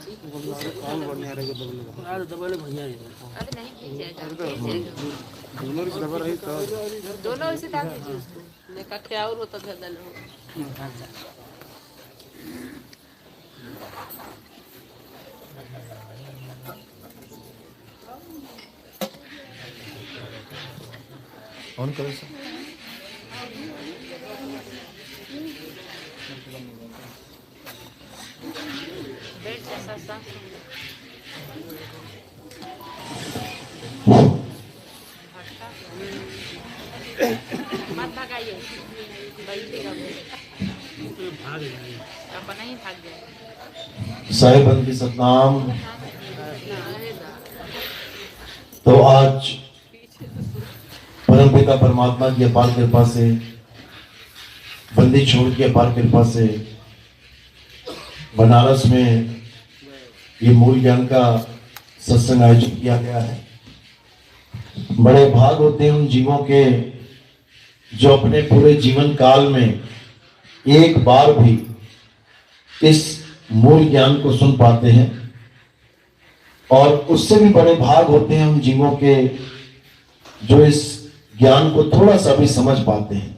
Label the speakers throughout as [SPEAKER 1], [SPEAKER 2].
[SPEAKER 1] काम बढ़िया रहेगा दबले भैया
[SPEAKER 2] अरे नहीं खींचेगा
[SPEAKER 1] दोनों की दबा रही तो
[SPEAKER 2] दोनों से डाल दीजिए उसको देखा क्या और होता था दल हो
[SPEAKER 3] ऑन करो सर।
[SPEAKER 2] बैठ जैसा सा मत भगाइए बैठेगा
[SPEAKER 1] भाग जाएंगे
[SPEAKER 2] अपना ही भाग जाएगा
[SPEAKER 3] साहिबन की सतनाम। तो आज परमपिता परमात्मा की अपार कृपा से, बंदी छोड़ की अपार कृपा से बनारस में ये मूल ज्ञान का सत्संग आयोजित किया गया है। बड़े भाग होते हैं उन जीवों के जो अपने पूरे जीवन काल में एक बार भी इस मूल ज्ञान को सुन पाते हैं, और उससे भी बड़े भाग होते हैं उन जीवों के जो इस ज्ञान को थोड़ा सा भी समझ पाते हैं।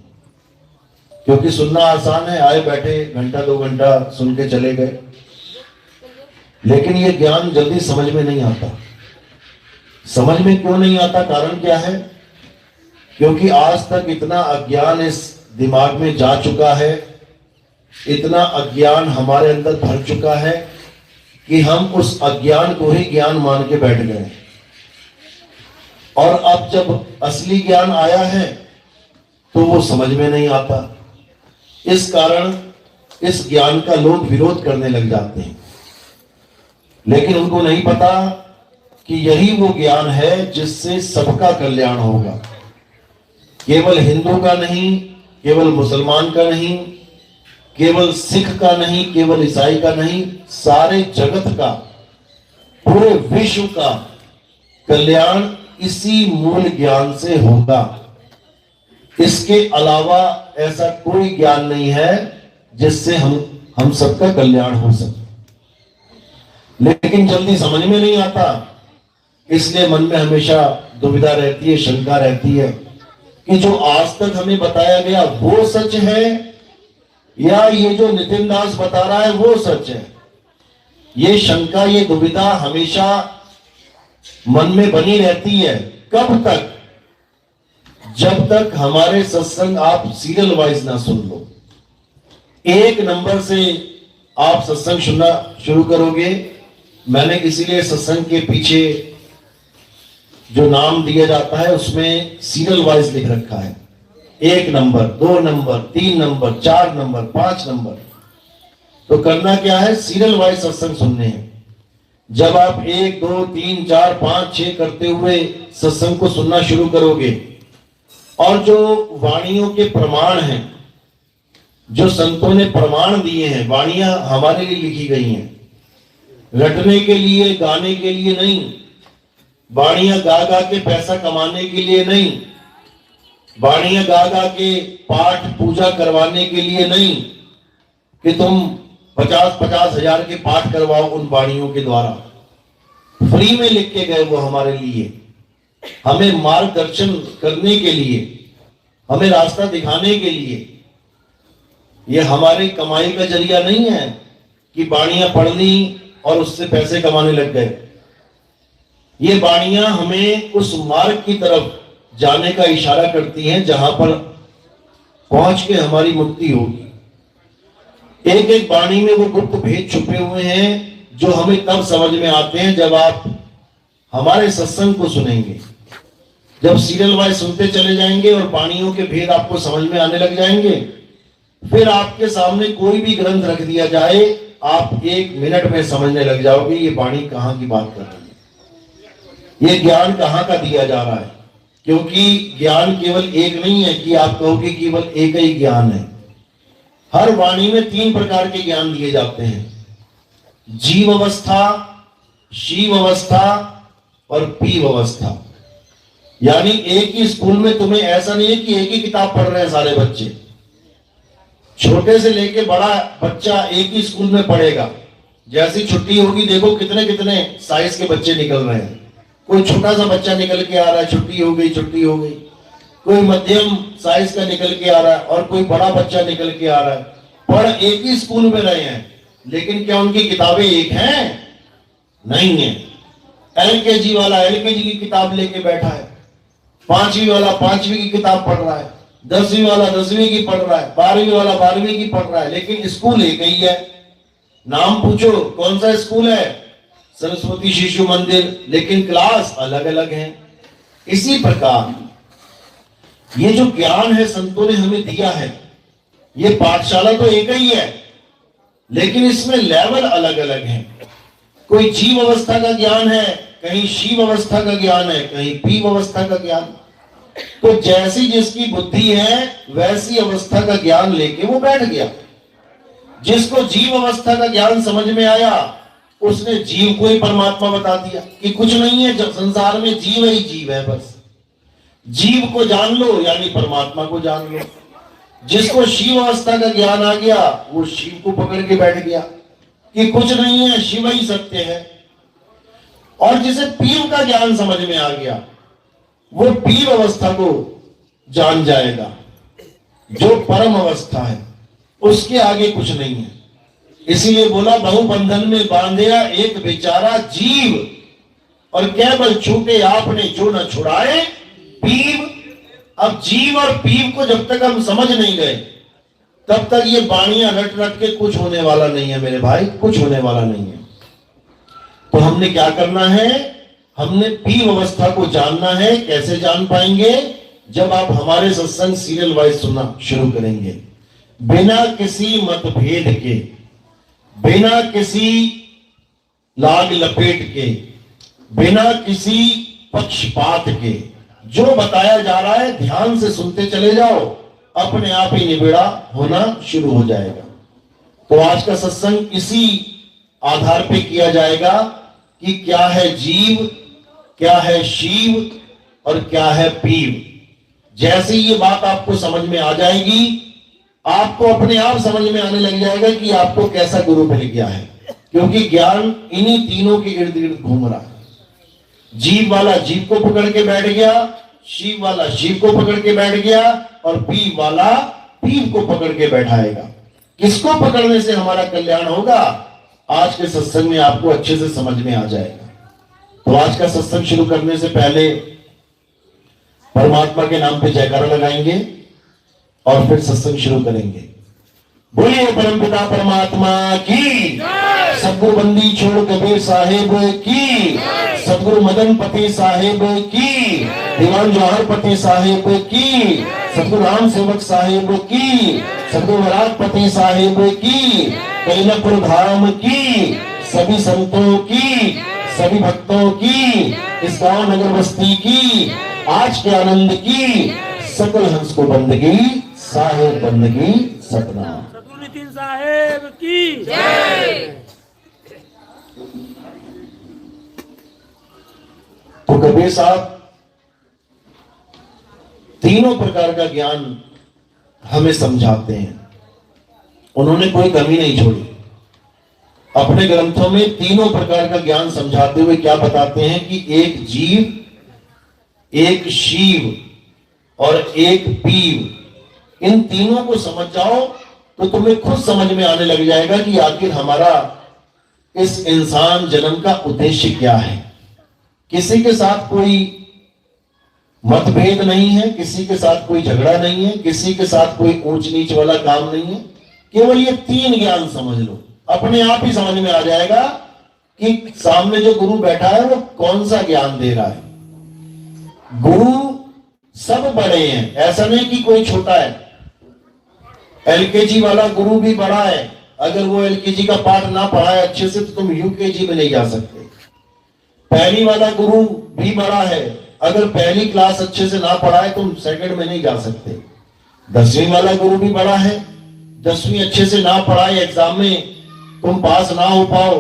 [SPEAKER 3] क्योंकि सुनना आसान है, आए बैठे घंटा 2 घंटा सुन के चले गए, लेकिन ये ज्ञान जल्दी समझ में नहीं आता। समझ में क्यों नहीं आता, कारण क्या है? क्योंकि आज तक इतना अज्ञान इस दिमाग में जा चुका है, इतना अज्ञान हमारे अंदर भर चुका है कि हम उस अज्ञान को ही ज्ञान मान के बैठ गए। और अब जब असली ज्ञान आया है तो वो समझ में नहीं आता। इस कारण इस ज्ञान का लोग विरोध करने लग जाते हैं, लेकिन उनको नहीं पता कि यही वो ज्ञान है जिससे सबका कल्याण होगा। केवल हिंदू का नहीं, केवल मुसलमान का नहीं, केवल सिख का नहीं, केवल ईसाई का नहीं, सारे जगत का, पूरे विश्व का कल्याण इसी मूल ज्ञान से होगा। इसके अलावा ऐसा कोई ज्ञान नहीं है जिससे हम सबका कल्याण हो सके। लेकिन जल्दी समझ में नहीं आता, इसलिए मन में हमेशा दुविधा रहती है, शंका रहती है कि जो आज तक हमें बताया गया वो सच है या ये जो नितिन दास बता रहा है वो सच है। ये शंका, ये दुविधा हमेशा मन में बनी रहती है। कब तक? जब तक हमारे सत्संग आप सीरियल वाइज ना सुन लो। 1 नंबर से आप सत्संग सुनना शुरू करोगे। मैंने इसीलिए सत्संग के पीछे जो नाम दिया जाता है उसमें सीरियल वाइज लिख रखा है। 1 number, 2 number, 3 number, 4 number, 5 number. तो करना क्या है? सीरियल वाइज सत्संग सुनने हैं। जब आप 1, 2, 3, 4, 5, 6 करते हुए सत्संग को सुनना शुरू करोगे, और जो वाणियों के प्रमाण हैं, जो संतों ने प्रमाण दिए हैं, वाणियां हमारे लिए लिखी गई हैं, रटने के लिए, गाने के लिए नहीं, वाणियां गा गा के पैसा कमाने के लिए नहीं, वाणियां गा गा के पाठ पूजा करवाने के लिए नहीं कि तुम 50-50 हजार के पाठ करवाओ उन वाणियों के द्वारा। फ्री में लिख के गए वो हमारे लिए, हमें मार्गदर्शन करने के लिए, हमें रास्ता दिखाने के लिए। ये हमारी कमाई का जरिया नहीं है कि वाणियां पढ़ ली और उससे पैसे कमाने लग गए। ये वाणियां हमें उस मार्ग की तरफ जाने का इशारा करती हैं जहां पर पहुंच के हमारी मुक्ति होगी। एक एक वाणी में वो गुप्त भेद छुपे हुए हैं जो हमें तब समझ में आते हैं जब आप हमारे सत्संग को सुनेंगे। जब सीरियल वाइज सुनते चले जाएंगे और वाणियों के भेद आपको समझ में आने लग जाएंगे, फिर आपके सामने कोई भी ग्रंथ रख दिया जाए, आप 1 मिनट में समझने लग जाओगे ये वाणी कहां की बात कर रही है, ये ज्ञान कहां का दिया जा रहा है। क्योंकि ज्ञान केवल एक नहीं है कि आप कहोगे केवल एक ही ज्ञान है। हर वाणी में 3 प्रकार के ज्ञान दिए जाते हैं: जीव अवस्था, शिव अवस्था और पीव अवस्था। यानी एक ही स्कूल में तुम्हें ऐसा नहीं है कि एक ही किताब पढ़ रहे हैं सारे बच्चे। छोटे से लेके बड़ा बच्चा एक ही स्कूल में पढ़ेगा। जैसी छुट्टी होगी देखो कितने कितने साइज के बच्चे निकल रहे हैं। कोई छोटा सा बच्चा निकल के आ रहा है, छुट्टी हो गई, छुट्टी हो गई। कोई मध्यम साइज का निकल के आ रहा है और कोई बड़ा बच्चा निकल के आ रहा है। पढ़ एक ही स्कूल में रहे हैं, लेकिन क्या उनकी किताबें एक हैं? नहीं है। एलकेजी वाला एलकेजी की किताब लेके बैठा है, 5वीं वाला 5वीं की किताब पढ़ रहा है, 10वीं वाला 10वीं की पढ़ रहा है, 12वीं वाला 12वीं की पढ़ रहा है, लेकिन स्कूल एक ही है। नाम पूछो कौन सा स्कूल है? सरस्वती शिशु मंदिर, लेकिन क्लास अलग अलग है। इसी प्रकार ये जो ज्ञान है संतों ने हमें दिया है, ये पाठशाला तो एक ही है, लेकिन इसमें लेवल अलग अलग है। कोई जीव अवस्था का ज्ञान है, कहीं शिव अवस्था का ज्ञान है, कहीं पीव अवस्था का ज्ञान। तो जैसी जिसकी बुद्धि है वैसी अवस्था का ज्ञान लेके वो बैठ गया। जिसको जीव अवस्था का ज्ञान समझ में आया उसने जीव को ही परमात्मा बता दिया कि कुछ नहीं है, जब संसार में जीव ही जीव है, बस जीव को जान लो यानी परमात्मा को जान लो। जिसको शिव अवस्था का ज्ञान आ गया वो शिव को पकड़ के बैठ गया कि कुछ नहीं है, शिव ही सत्य है। और जिसे पीव का ज्ञान समझ में आ गया वो पीव अवस्था को जान जाएगा, जो परम अवस्था है, उसके आगे कुछ नहीं है। इसीलिए बोला बहुबंधन में बांधया एक बेचारा जीव, और केवल छूटे आपने जो न छुड़ाए पीव। अब जीव और पीव को जब तक हम समझ नहीं गए तब तक ये बाणियां रट रट के कुछ होने वाला नहीं है मेरे भाई, कुछ होने वाला नहीं है। तो हमने क्या करना है? हमने पीव अवस्था को जानना है। कैसे जान पाएंगे? जब आप हमारे सत्संग सीरियल वाइज सुनना शुरू करेंगे, बिना किसी मतभेद के, बिना किसी लाग लपेट के, बिना किसी पक्षपात के, जो बताया जा रहा है ध्यान से सुनते चले जाओ, अपने आप ही निबेड़ा होना शुरू हो जाएगा। तो आज का सत्संग इसी आधार पे किया जाएगा कि क्या है जीव, क्या है शिव और क्या है पीव। जैसे ये बात आपको समझ में आ जाएगी, आपको अपने आप समझ में आने लग जाएगा कि आपको कैसा गुरु मिल गया है, क्योंकि ज्ञान इन्हीं तीनों के इर्द गिर्द घूम रहा है। जीव वाला जीव को पकड़ के बैठ गया, शिव वाला शिव को पकड़ के बैठ गया, और पीव वाला पीव को पकड़ के बैठाएगा। किसको पकड़ने से हमारा कल्याण होगा, आज के सत्संग में आपको अच्छे से समझ में आ जाएगा। तो आज का सत्संग शुरू करने से पहले परमात्मा के नाम पे जयकारा लगाएंगे और फिर सत्संग शुरू करेंगे। बोलिए परमपिता परमात्मा की, सदगुरु बंदी छोड़ कबीर साहेब की, सदगुरु मदन पति साहेब की, दीवान जौहर पति साहेब की, सदगुरु राम सेवक साहेब की, सदगुरु वराग पति साहेब की, कैलापुर धाम की, सभी संतों की, सभी भक्तों की, इस गांव नगर बस्ती की, आज के आनंद की, सकल हंस को बंदगी, साहेब बंदगी सतनाम।
[SPEAKER 1] सतगुरु नितिन साहेब की जय।
[SPEAKER 3] तो कबीर साहब तीनों प्रकार का ज्ञान हमें समझाते हैं। उन्होंने कोई कमी नहीं छोड़ी। अपने ग्रंथों में तीनों प्रकार का ज्ञान समझाते हुए क्या बताते हैं कि एक जीव, एक शिव और एक पीव, इन तीनों को समझ जाओ तो तुम्हें खुद समझ में आने लग जाएगा कि आखिर हमारा इस इंसान जन्म का उद्देश्य क्या है। किसी के साथ कोई मतभेद नहीं है, किसी के साथ कोई झगड़ा नहीं है, किसी के साथ कोई ऊंच नीच वाला काम नहीं है। केवल ये तीन ज्ञान समझ लो, अपने आप ही समझ में आ जाएगा कि सामने जो गुरु बैठा है वो कौन सा ज्ञान दे रहा है। गुरु सब बड़े हैं, ऐसा नहीं कि कोई छोटा है। एलकेजी वाला गुरु भी बड़ा है, अगर वो एलकेजी का पाठ ना पढ़ाए अच्छे से तो तुम यूकेजी में नहीं जा सकते। पहली वाला गुरु भी बड़ा है, अगर पहली क्लास अच्छे से ना पढ़ाए तुम सेकंड में नहीं जा सकते। 10वीं वाला गुरु भी बड़ा है, 10वीं अच्छे से ना पढ़ाए एग्जाम में तुम पास ना हो पाओ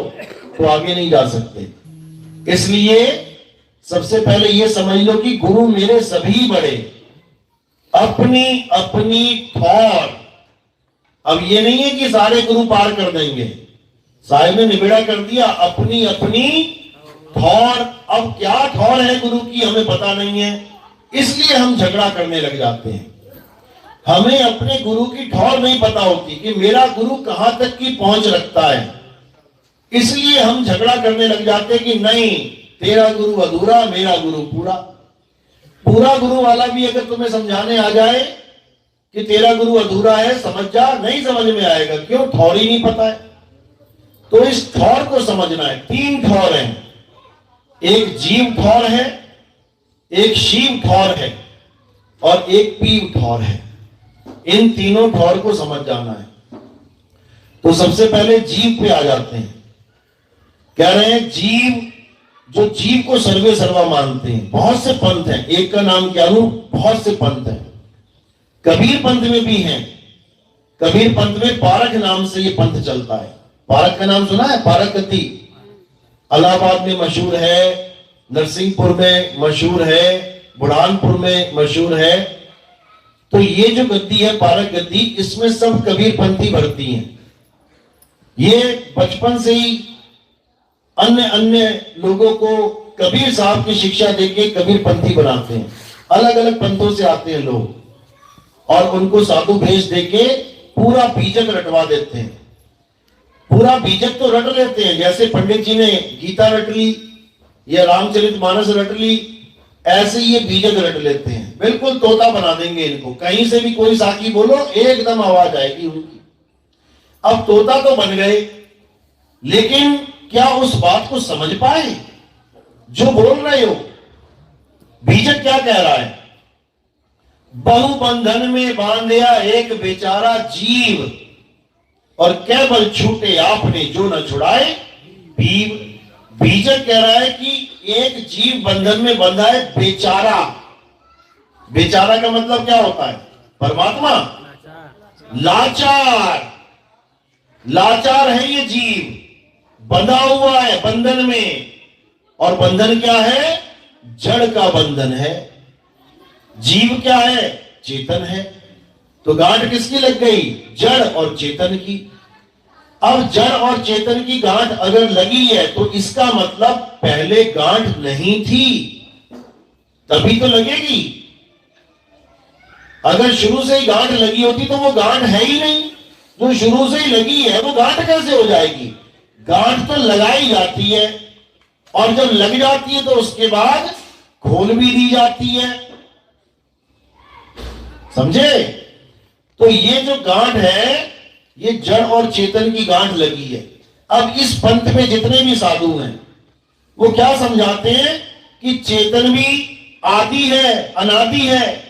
[SPEAKER 3] तो आगे नहीं जा सकते। इसलिए सबसे पहले ये समझ लो कि गुरु मेरे सभी बड़े, अपनी अपनी थॉट। अब ये नहीं है कि सारे गुरु पार कर देंगे, साहिब ने निबेड़ा कर दिया, अपनी अपनी ठौर। अब क्या ठौर है गुरु की हमें पता नहीं है, इसलिए हम झगड़ा करने लग जाते हैं। हमें अपने गुरु की ठौर नहीं पता होती कि मेरा गुरु कहां तक की पहुंच रखता है, इसलिए हम झगड़ा करने लग जाते हैं कि नहीं, तेरा गुरु अधूरा, मेरा गुरु पूरा। पूरा गुरु वाला भी अगर तुम्हें समझाने आ जाए कि तेरा गुरु अधूरा है, समझ जा, नहीं समझ में आएगा। क्यों? ठौर ही नहीं पता है। तो इस ठौर को समझना है। 3 ठौर हैं, एक जीव ठौर है, एक शिव ठौर है और एक पीव ठौर है। इन तीनों ठौर को समझ जाना है। तो सबसे पहले जीव पे आ जाते हैं। कह रहे हैं जीव, जो जीव को सर्वे सर्वा मानते हैं। बहुत से पंथ हैं, एक का नाम क्या लूं, बहुत से पंथ हैं। कबीर पंथ में भी हैं। कबीर पंथ में पारक नाम से ये पंथ चलता है। पारक का नाम सुना है? पारक गति इलाहाबाद में मशहूर है, नरसिंहपुर में मशहूर है, बुरहानपुर में मशहूर है। तो ये जो गद्दी है पारक गद्दी, इसमें सब कबीर पंथी भरती हैं। ये बचपन से ही अन्य अन्य लोगों को कबीर साहब की शिक्षा देके कबीर पंथी बनाते हैं। अलग अलग पंथों से आते हैं लोग और उनको साधु भेष देके पूरा बीजक रटवा देते हैं। पूरा बीजक तो रट लेते हैं, जैसे पंडित जी ने गीता रट ली या रामचरितमानस रट ली, ऐसे ये बीजक रट लेते हैं। बिल्कुल तोता बना देंगे इनको। कहीं से भी कोई साकी बोलो, एकदम आवाज आएगी उनकी। अब तोता तो बन गए, लेकिन क्या उस बात को समझ पाए जो बोल रहे हो? बीजक क्या कह रहा है? बहु बंधन में बांधिया एक बेचारा जीव, और केवल छूटे आपने जो न छुड़ाए पीव। बीजक कह रहा है कि एक जीव बंधन में बंधा है, बेचारा। बेचारा का मतलब क्या होता है? परमात्मा। लाचार, लाचार है ये जीव, बंधा हुआ है बंधन में। और बंधन क्या है? जड़ का बंधन है। जीव क्या है? चेतन है। तो गांठ किसकी लग गई? जड़ और चेतन की। अब जड़ और चेतन की गांठ अगर लगी है तो इसका मतलब पहले गांठ नहीं थी, तभी तो लगेगी। अगर शुरू से ही गांठ लगी होती तो वो गांठ है ही नहीं। जो शुरू से ही लगी है वो गांठ कैसे हो जाएगी? गांठ तो लगाई जाती है, और जब लग जाती है तो उसके बाद खोल भी दी जाती है। समझे? तो ये जो गांठ है, ये जड़ और चेतन की गांठ लगी है। अब इस पंथ में जितने भी साधु हैं वो क्या समझाते हैं कि चेतन भी आदि है, अनादि है,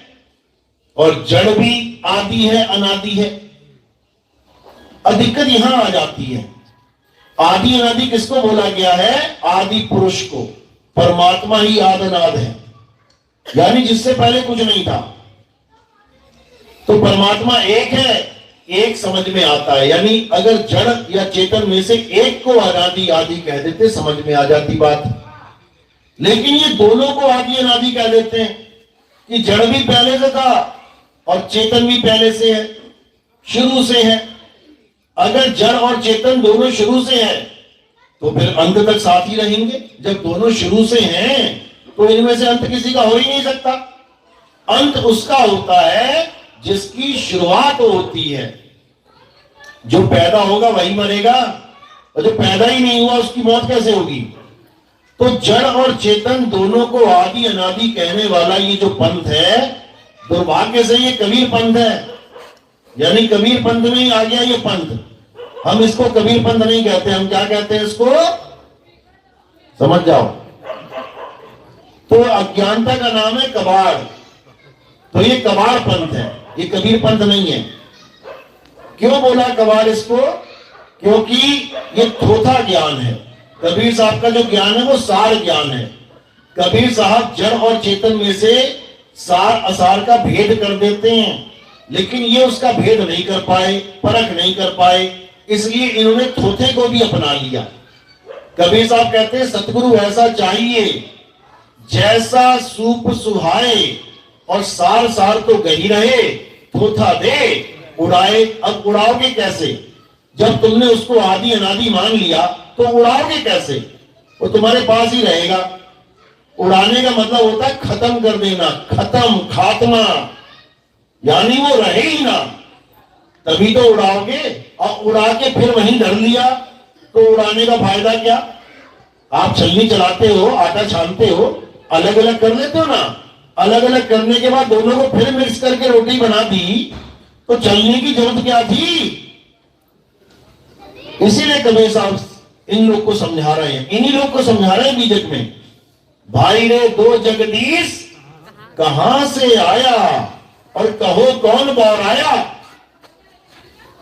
[SPEAKER 3] और जड़ भी आदि है, अनादि है। अब दिक्कत यहां आ जाती है। आदि अनादि किसको बोला गया है? आदि पुरुष को। परमात्मा ही आद अनाद है, यानी जिससे पहले कुछ नहीं था। तो परमात्मा एक है, एक समझ में आता है। यानी अगर जड़ या चेतन में से एक को अनादि आदि कह देते, समझ में आ जाती बात। लेकिन ये दोनों को आदि अनादि कह देते हैं कि जड़ भी पहले से था और चेतन भी पहले से है, शुरू से है। अगर जड़ और चेतन दोनों शुरू से है तो फिर अंत तक साथ ही रहेंगे। जब दोनों शुरू से हैं तो इनमें से अंत किसी का हो ही नहीं सकता। अंत उसका होता है जिसकी शुरुआत होती है। जो पैदा होगा वही मरेगा, और जो पैदा ही नहीं हुआ उसकी मौत कैसे होगी? तो जड़ और चेतन दोनों को आदि अनादि कहने वाला ये जो पंथ है, दुर्भाग्य से ये कबीर पंथ है। यानी कबीर पंथ में ही आ गया ये पंथ। हम इसको कबीर पंथ नहीं कहते, हम क्या कहते हैं इसको? समझ जाओ। तो अज्ञानता का नाम है कबाड़। तो ये कबाड़ पंथ है, ये कबीर पंथ नहीं है। क्यों बोला कबाड़ इसको? क्योंकि ये थोथा ज्ञान है। कबीर साहब का जो ज्ञान है वो सार ज्ञान है। कबीर साहब जड़ और चेतन में से सार असार का भेद कर देते हैं, लेकिन ये उसका भेद नहीं कर पाए, परख नहीं कर पाए, इसलिए इन्होंने थोथे को भी अपना लिया। कबीर साहब कहते हैं सतगुरु ऐसा चाहिए जैसा सूप सुहाए, और सार सार तो गही रहे, थोथा दे उड़ाए। अब उड़ाओगे कैसे? जब तुमने उसको आदि अनादि मान लिया तो उड़ाओगे कैसे? वो तुम्हारे पास ही रहेगा। उड़ाने का मतलब होता है खत्म कर देना, खत्म, खात्मा, यानी वो रहे ही ना, तभी तो उड़ाओगे। और उड़ा के फिर वहीं धर लिया तो उड़ाने का फायदा क्या? आप छलनी चलाते हो, आटा छानते हो, अलग अलग कर लेते हो ना। अलग अलग करने के बाद दोनों को फिर मिक्स करके रोटी बना दी तो चलने की जरूरत क्या थी? इसीलिए कबीर साहब इन लोग को समझा रहे हैं, इन्हीं लोग को समझा रहे हैं बीजक में, भाई रे दो जगदीश कहां से आया और कहो कौन बौराया।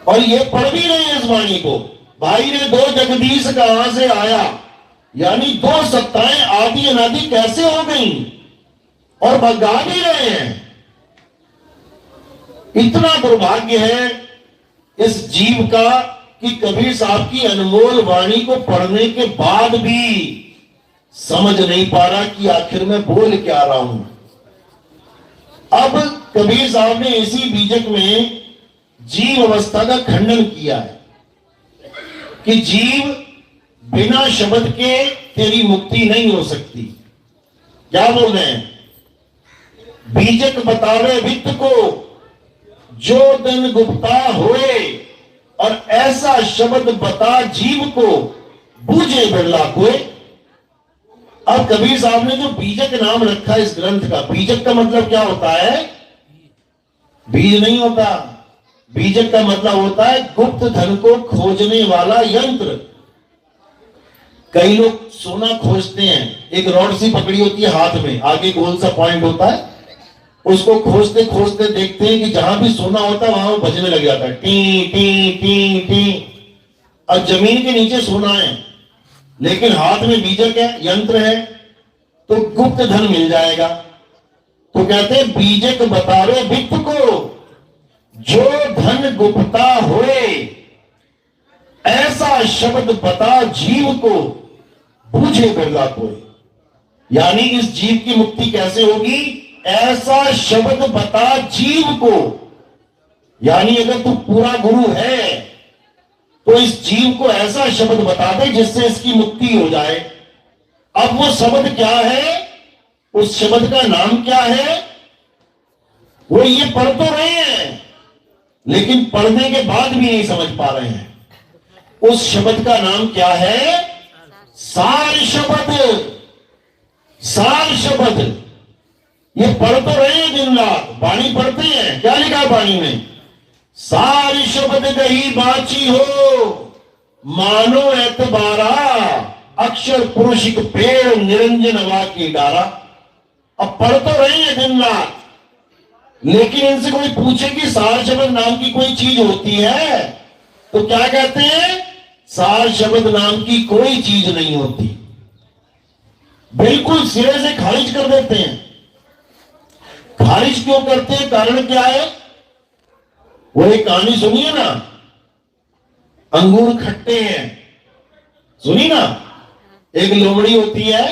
[SPEAKER 3] और ये पढ़ भी रहे हैं इस वाणी को, भाई रे दो जगदीश कहां से आया, यानी दो सत्ताएं आदि अनादि कैसे हो गई, और भगा भी रहे हैं। इतना दुर्भाग्य है इस जीव का कि कबीर साहब की अनमोल वाणी को पढ़ने के बाद भी समझ नहीं पा रहा कि आखिर मैं बोल क्या रहा हूं। अब कबीर साहब ने इसी बीजक में जीव अवस्था का खंडन किया है कि जीव बिना शब्द के तेरी मुक्ति नहीं हो सकती। क्या बोल रहे हैं? बीजक बतावे वित्त को जो दिन गुप्ता होए, और ऐसा शब्द बता जीव को बूझे बिरला कोई। अब कबीर साहब ने जो बीजक नाम रखा इस ग्रंथ का, बीजक का मतलब क्या होता है? बीज नहीं होता। बीजक का मतलब होता है गुप्त धन को खोजने वाला यंत्र। कई लोग सोना खोजते हैं, एक रॉड सी पकड़ी होती है हाथ में, आगे गोल सा पॉइंट होता है, उसको खोजते खोजते देखते हैं कि जहां भी सोना होता है वहां वो बजने लग जाता है, टी टी टी टी। और जमीन के नीचे सोना है लेकिन हाथ में बीजक है, यंत्र है, तो गुप्त धन मिल जाएगा। तो कहते हैं बीजक बतावे वित्त को जो धन गुप्ता होए, ऐसा शब्द बता जीव को बूझे बिरला कोई। यानी इस जीव की मुक्ति कैसे होगी? ऐसा शब्द बता जीव को। यानी अगर तू पूरा गुरु है तो इस जीव को ऐसा शब्द बता दे जिससे इसकी मुक्ति हो जाए। अब वो शब्द क्या है? उस शब्द का नाम क्या है? वो ये पढ़ तो रहे हैं लेकिन पढ़ने के बाद भी नहीं समझ पा रहे हैं। उस शब्द का नाम क्या है? सार शब्द। सार शब्द ये पढ़ तो रहे हैं दिन रात, वाणी पढ़ते हैं। क्या लिखा वाणी में? सार शब्द गही बाची हो मानो एतबारा, अक्षर पुरुषिक पेड़ निरंजन हवा की डारा। अब पढ़ तो रहे हैं दिन रात लेकिन इनसे कोई पूछे कि सार शब्द नाम की कोई चीज होती है तो क्या कहते हैं? सार शब्द नाम की कोई चीज नहीं होती। बिल्कुल सिरे से खारिज कर देते हैं। खारिज क्यों करते हैं? कारण क्या है? वो एक कहानी सुनिए ना, अंगूर खट्टे हैं, सुनी ना? एक लोमड़ी होती है,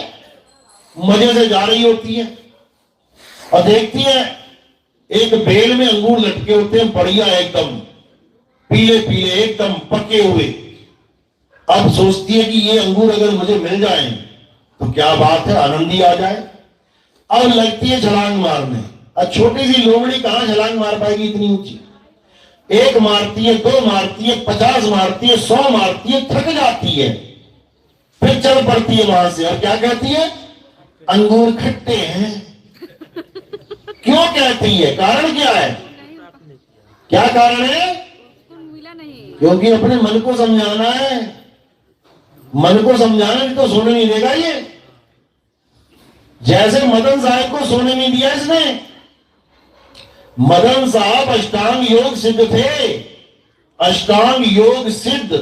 [SPEAKER 3] मजे से जा रही होती है और देखती है एक बेल में अंगूर लटके होते हैं, बढ़िया एकदम पीले पीले एकदम पके हुए। अब सोचती है कि ये अंगूर अगर मुझे मिल जाए तो क्या बात है, आनंद ही आ जाए। अब लगती है छलांग मारने। अब छोटी सी लोमड़ी कहां छलांग मार पाएगी इतनी ऊंची? एक मारती है, दो मारती है, 50 मारती है, 100 मारती है, थक जाती है, फिर चल पड़ती है वहां से और क्या कहती है? अंगूर खट्टे हैं। क्यों कहती है? कारण क्या है? क्या कारण है? क्योंकि अपने मन को समझाना है। मन को समझाना नहीं तो सोने नहीं देगा ये। जैसे मदन साहब को सोने नहीं दिया इसने। मदन साहब अष्टांग योग सिद्ध थे, अष्टांग योग सिद्ध।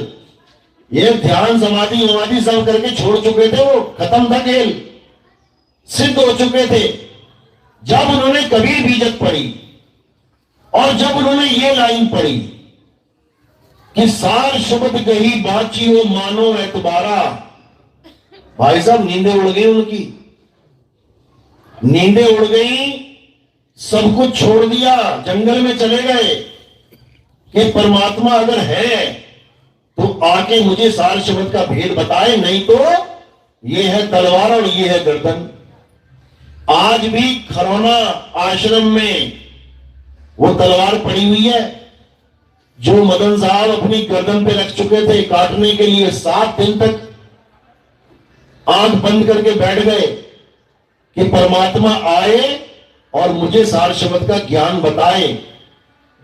[SPEAKER 3] ये ध्यान समाधि समाधि सब करके छोड़ चुके थे, वो खत्म था खेल, सिद्ध हो चुके थे। जब उन्होंने कबीर बीजक पढ़ी और जब उन्होंने ये लाइन पढ़ी कि सार शब्द कही बाची हो मानो एतबारा, भाई साहब नींदें उड़ गई उनकी, नींदें उड़ गई, सब कुछ छोड़ दिया, जंगल में चले गए कि परमात्मा अगर है तो आके मुझे सार शब्द का भेद बताए, नहीं तो ये है तलवार और ये है गर्दन। आज भी खरौना आश्रम में वो तलवार पड़ी हुई है जो मदन साहब अपनी गर्दन पे रख चुके थे काटने के लिए। 7 दिन तक आंख बंद करके बैठ गए कि परमात्मा आए और मुझे सार शब्द का ज्ञान बताए।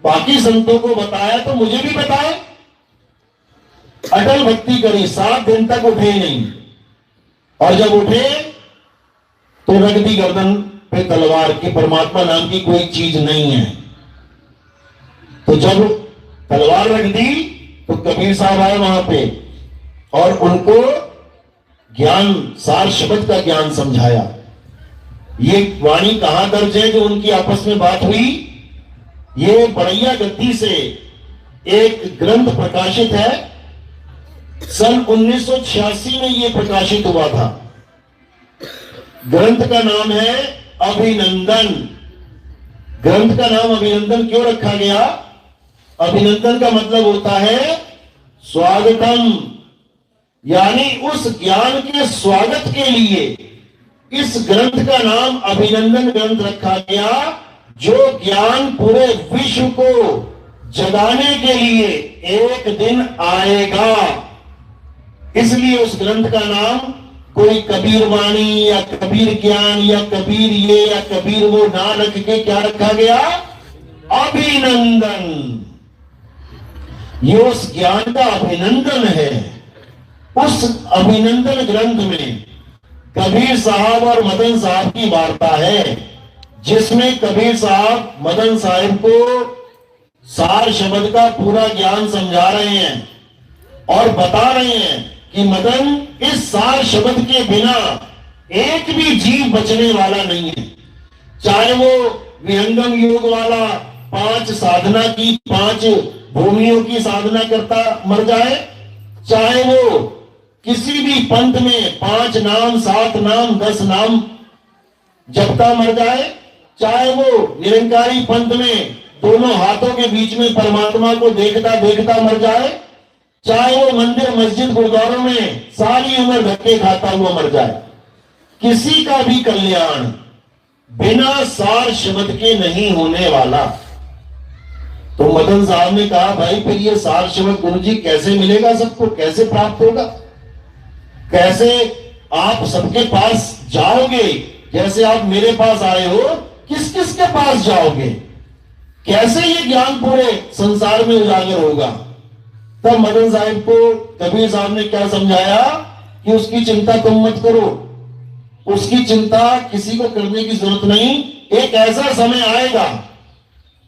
[SPEAKER 3] बाकी संतों को बताया तो मुझे भी बताए। अटल भक्ति करी, 7 दिन तक उठे नहीं, और जब उठे तो रख दी गर्दन पे तलवार कि परमात्मा नाम की कोई चीज नहीं है। तो जब तलवार रख दी तो कबीर साहब आए वहां पे और उनको ज्ञान, सार शब्द का ज्ञान समझाया। ये वाणी कहां दर्ज है जो उनकी आपस में बात हुई? ये बड़ैया गद्दी से एक ग्रंथ प्रकाशित है, सन 1986 में ये प्रकाशित हुआ था। ग्रंथ का नाम है अभिनंदन। ग्रंथ का नाम अभिनंदन क्यों रखा गया? अभिनंदन का मतलब होता है स्वागतम, यानी उस ज्ञान के स्वागत के लिए इस ग्रंथ का नाम अभिनंदन ग्रंथ रखा गया, जो ज्ञान पूरे विश्व को जगाने के लिए एक दिन आएगा। इसलिए उस ग्रंथ का नाम कोई कबीर वाणी या कबीर ज्ञान या कबीर ये या कबीर वो ना रख के क्या रखा गया? अभिनंदन। ये उस ज्ञान का अभिनंदन है। उस अभिनंदन ग्रंथ में कबीर साहब और मदन साहब की वार्ता है, जिसमें कबीर साहब मदन साहब को सार शब्द का पूरा ज्ञान समझा रहे हैं और बता रहे हैं कि मदन, इस सार शब्द के बिना एक भी जीव बचने वाला नहीं है। चाहे वो विहंगम योग वाला 5 साधना की 5 भूमियों की साधना करता मर जाए, चाहे वो किसी भी पंथ में 5 नाम 7 नाम 10 नाम जपता मर जाए, चाहे वो निरंकारी पंथ में दोनों हाथों के बीच में परमात्मा को देखता देखता मर जाए, चाहे वो मंदिर मस्जिद गुरुद्वारों में सारी उम्र धक्के खाता हुआ मर जाए, किसी का भी कल्याण बिना सार शब्द के नहीं होने वाला। तो मदन साहब ने कहा, भाई फिर ये सार शब्द गुरुजी कैसे मिलेगा सबको, कैसे प्राप्त होगा, कैसे आप सबके पास जाओगे? जैसे आप मेरे पास आए हो, किस किस के पास जाओगे? कैसे ये ज्ञान पूरे संसार में उजागर होगा? तब मदन साहब को कबीर साहब ने क्या समझाया कि उसकी चिंता तुम मत करो, उसकी चिंता किसी को करने की जरूरत नहीं। एक ऐसा समय आएगा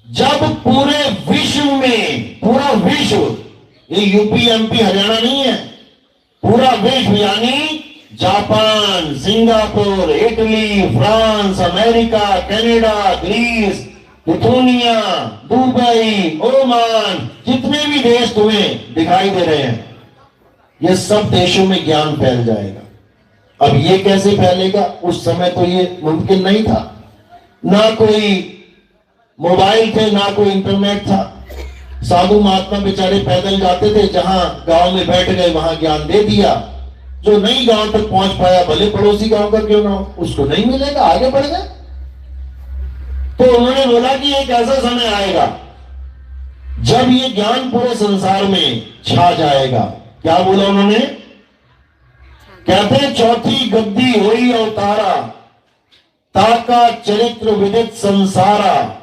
[SPEAKER 3] जब पूरे विश्व में, पूरा विश्व, ये यूपी एमपी हरियाणा नहीं है, पूरा विश्व यानी Japan, Singapore, Italy, France, America, Canada, Greece, Lithuania, Dubai, Oman, जितने भी देश तुम्हें दिखाई दे रहे हैं, ये सब देशों में ज्ञान फैल जाएगा। अब ये कैसे फैलेगा? उस समय तो ये मुमकिन नहीं था, ना कोई मोबाइल थे, ना कोई इंटरनेट था। साधु महात्मा बेचारे पैदल जाते थे, जहां गांव में बैठ गए वहां ज्ञान दे दिया। जो नहीं गांव तक पहुंच पाया, भले पड़ोसी गांव का क्यों ना हो, उसको नहीं मिलेगा, आगे बढ़ गए। तो उन्होंने बोला कि एक ऐसा समय आएगा जब ये ज्ञान पूरे संसार में छा जाएगा। क्या बोला उन्होंने? कहते, चौथी गद्दी होई अवतारा, ताका चरित्र विदित संसारा,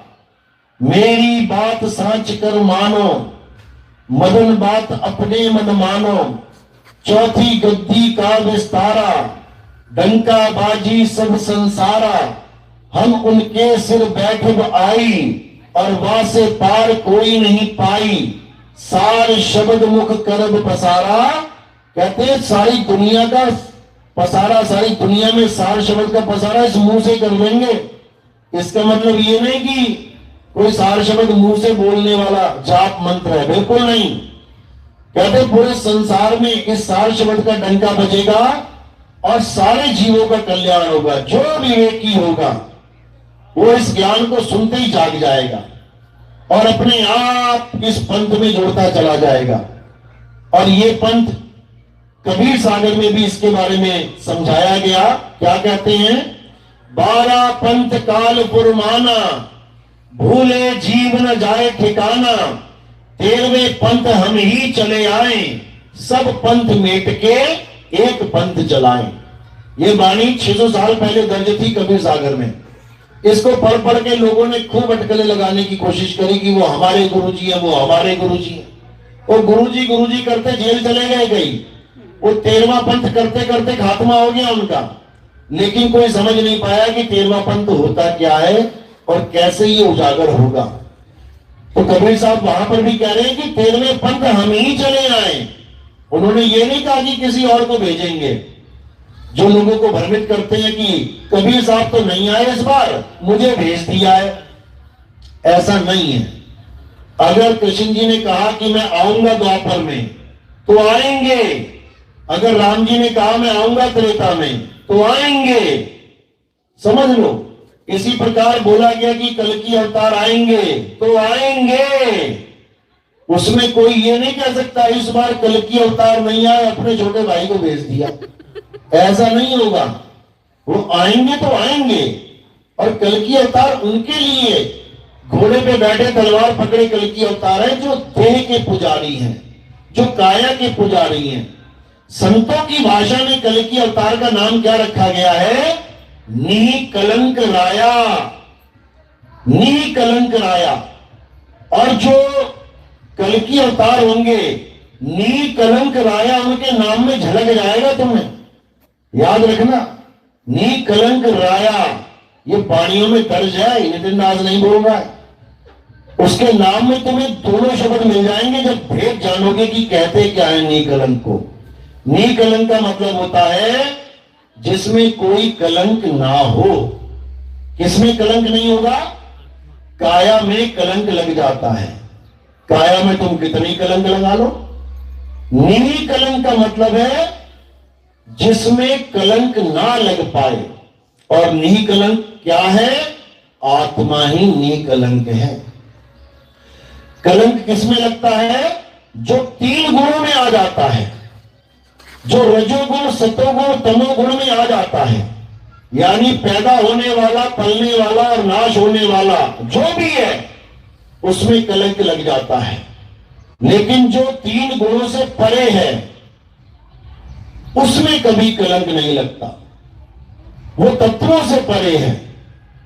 [SPEAKER 3] मेरी बात सांच कर मानो, मदन बात अपने मन मानो, चौथी गद्दी का विस्तारा, डंका बाजी सब संसारा, हम उनके सिर बैठब आई, और वासे पार कोई नहीं पाई, सार शब्द मुख करब पसारा। कहते सारी दुनिया का पसारा, सारी दुनिया में सार शब्द का पसारा इस मुंह से कर देंगे। इसका मतलब ये नहीं कि कोई सार शब्द मुंह से बोलने वाला जाप मंत्र है, बिल्कुल नहीं। कहते पूरे संसार में इस सार शब्द का डंका बजेगा और सारे जीवों का कल्याण होगा। जो विवेकी होगा वो इस ज्ञान को सुनते ही जाग जाएगा और अपने आप इस पंथ में जुड़ता चला जाएगा। और ये पंथ कबीर सागर में भी इसके बारे में समझाया गया। क्या कहते हैं? 12 पंथ काल पुरमाना, भूले जीव न जाए ठिकाना, 13वें पंथ हम ही चले आए, सब पंथ मेट के एक पंथ चलाएं। ये वाणी 600 साल पहले दर्ज थी कबीर सागर में। इसको पढ़ पढ़ के लोगों ने खूब अटकलें लगाने की कोशिश करी कि वो हमारे गुरुजी हैं, वो हमारे गुरुजी हैं। वो गुरुजी करते जेल चले गए कई। वो 13वां पंथ करते करते खात्मा हो गया उनका। लेकिन कोई समझ नहीं पाया कि 13वां पंथ होता क्या है और कैसे ये उजागर होगा। तो कबीर साहब वहां पर भी कह रहे हैं कि 13वें पंथ हम ही चले आए। उन्होंने ये नहीं कहा कि किसी और को भेजेंगे। जो लोगों को भ्रमित करते हैं कि कबीर साहब तो नहीं आए इस बार, मुझे भेज दिया है, ऐसा नहीं है। अगर कृष्ण जी ने कहा कि मैं आऊंगा द्वापर में तो आएंगे, अगर राम जी ने कहा मैं आऊंगा त्रेता में तो आएंगे। समझ लो, इसी प्रकार बोला गया कि कल की अवतार आएंगे तो आएंगे। उसमें कोई ये नहीं कह सकता इस बार कल की अवतार नहीं आए, अपने छोटे भाई को भेज दिया। ऐसा नहीं होगा। वो आएंगे तो आएंगे। और कल की अवतार उनके लिए घोड़े पे बैठे तलवार पकड़े कल की अवतार है जो देह के पुजारी हैं, जो काया के पुजारी हैं। संतों की भाषा में कल की अवतार का नाम क्या रखा गया है? निकलंक राया, निकलंक राया। और जो कल की अवतार होंगे निकलंक राया, उनके नाम में झलक जाएगा। तुम्हें याद रखना, निकलंक राया ये वाणियों में दर्ज है, नितिन दास नहीं बोल रहा है। उसके नाम में तुम्हें दोनों शब्द मिल जाएंगे जब भेद जानोगे कि कहते क्या है निकलंक को। निकलंक का मतलब होता है जिसमें कोई कलंक ना हो। किसमें कलंक नहीं होगा? काया में कलंक लग जाता है। काया में तुम कितनी कलंक लगा लो। निकलंक का मतलब है जिसमें कलंक ना लग पाए। और निकलंक क्या है? आत्मा ही निकलंक है। कलंक किसमें लगता है? जो 3 गुणों में आ जाता है, जो रजोगुण सतोगुण तमोगुण में आ जाता है। यानी पैदा होने वाला, पलने वाला और नाश होने वाला जो भी है उसमें कलंक लग जाता है। लेकिन जो 3 गुणों से परे है उसमें कभी कलंक नहीं लगता। वो तत्वों से परे है,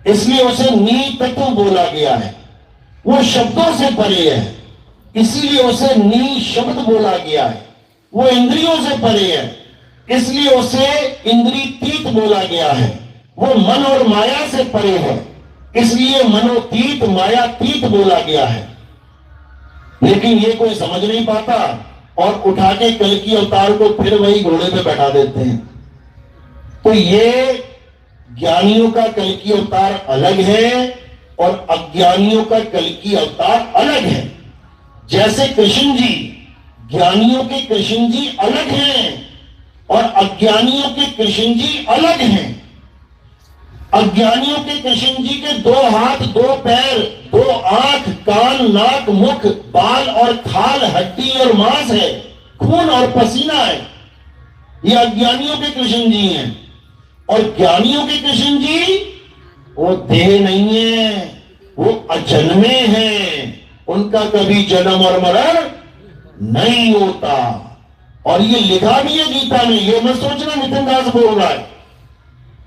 [SPEAKER 3] इसलिए उसे नी तत्व बोला गया है। वो शब्दों से परे है, इसीलिए उसे नी शब्द बोला गया है। वो इंद्रियों से परे है, इसलिए उसे इंद्रियतीत बोला गया है। वो मन और माया से परे है, इसलिए मनोतीत मायातीत बोला गया है। लेकिन ये कोई समझ नहीं पाता और उठा के कल की अवतार को फिर वही घोड़े पे बैठा देते हैं। तो ये ज्ञानियों का कल की अवतार अलग है और अज्ञानियों का कल की अवतार अलग है। जैसे कृष्ण जी, ज्ञानियों के कृष्ण जी अलग हैं और अज्ञानियों के कृष्ण जी अलग हैं। अज्ञानियों के कृष्ण जी के 2 हाथ, 2 पैर, 2 आंख, कान, नाक, मुख, बाल और खाल, हड्डी और मांस है, खून और पसीना है। ये अज्ञानियों के कृष्ण जी हैं। और ज्ञानियों के कृष्ण जी वो देह नहीं है, वो अजन्मे हैं। उनका कभी जन्म और मरण नहीं होता। और ये लिखा भी है गीता में, ये मत सोचना नितिन दास बोल रहा है।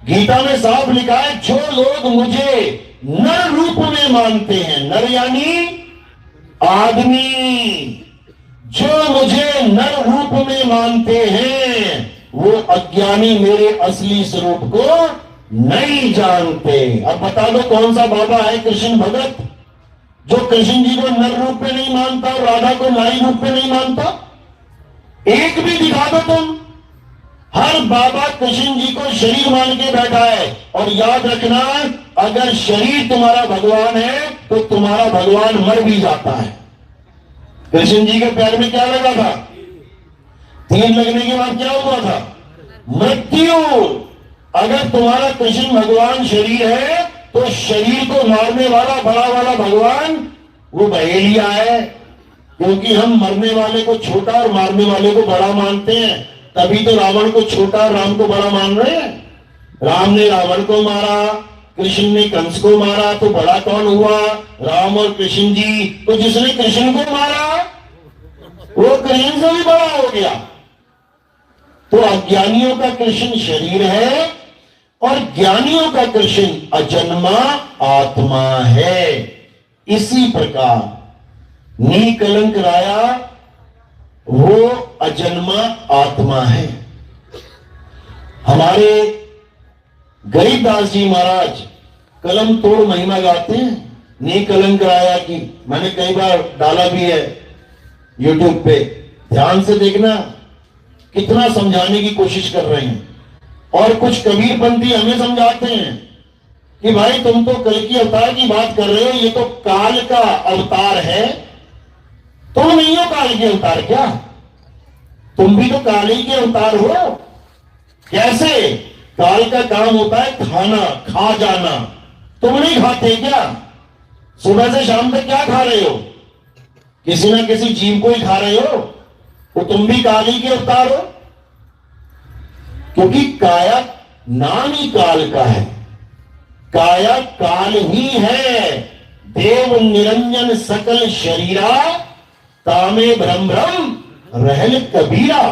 [SPEAKER 3] गीता में साफ लिखा है, जो लोग मुझे नर रूप में मानते हैं, नर यानी आदमी, जो मुझे नर रूप में मानते हैं वो अज्ञानी मेरे असली स्वरूप को नहीं जानते। अब बता दो कौन सा बाबा है कृष्ण भगत जो कृष्ण जी को नर रूप में नहीं मानता और राधा को नारी रूप में नहीं मानता? एक भी दिखा दो तुम। हर बाबा कृष्ण जी को शरीर मान के बैठा है। और याद रखना, अगर शरीर तुम्हारा भगवान है तो तुम्हारा भगवान मर भी जाता है। कृष्ण जी के पैर में क्या लगा था? तीर लगने के बाद क्या हुआ था? मृत्यु। अगर तुम्हारा कृष्ण भगवान शरीर है तो शरीर को मारने वाला बड़ा वाला भगवान वो बहेलिया है। क्योंकि हम मरने वाले को छोटा और मारने वाले को बड़ा मानते हैं, तभी तो रावण को छोटा और राम को बड़ा मान रहे हैं। राम ने रावण को मारा, कृष्ण ने कंस को मारा, तो बड़ा कौन हुआ? राम और कृष्ण जी। तो जिसने कृष्ण को मारा वो कृष्ण से भी बड़ा हो गया। तो अज्ञानियों का कृष्ण शरीर है और ज्ञानियों का कृष्ण अजन्मा आत्मा है। इसी प्रकार निकलंक राया वो अजन्मा आत्मा है। हमारे गरीबदास जी महाराज कलम तोड़ महिमा गाते हैं निकलंक राया की। मैंने कई बार डाला भी है यूट्यूब पे, ध्यान से देखना कितना समझाने की कोशिश कर रहे हैं। और कुछ कबीरपंथी हमें समझाते हैं कि भाई तुम तो कल की अवतार की बात कर रहे हो, ये तो काल का अवतार है, तुम नहीं हो काल के अवतार क्या? तुम भी तो काल ही के अवतार हो। कैसे? काल का काम होता है खाना, खा जाना। तुम नहीं खाते क्या? सुबह से शाम तक क्या खा रहे हो? किसी ना किसी जीव को ही खा रहे हो, तो तुम भी काल ही के अवतार हो। क्योंकि काया नाम ही काल का है, काया काल ही है। देव निरंजन सकल शरीरा, तामे भ्रम भ्रम रहल कबीरा।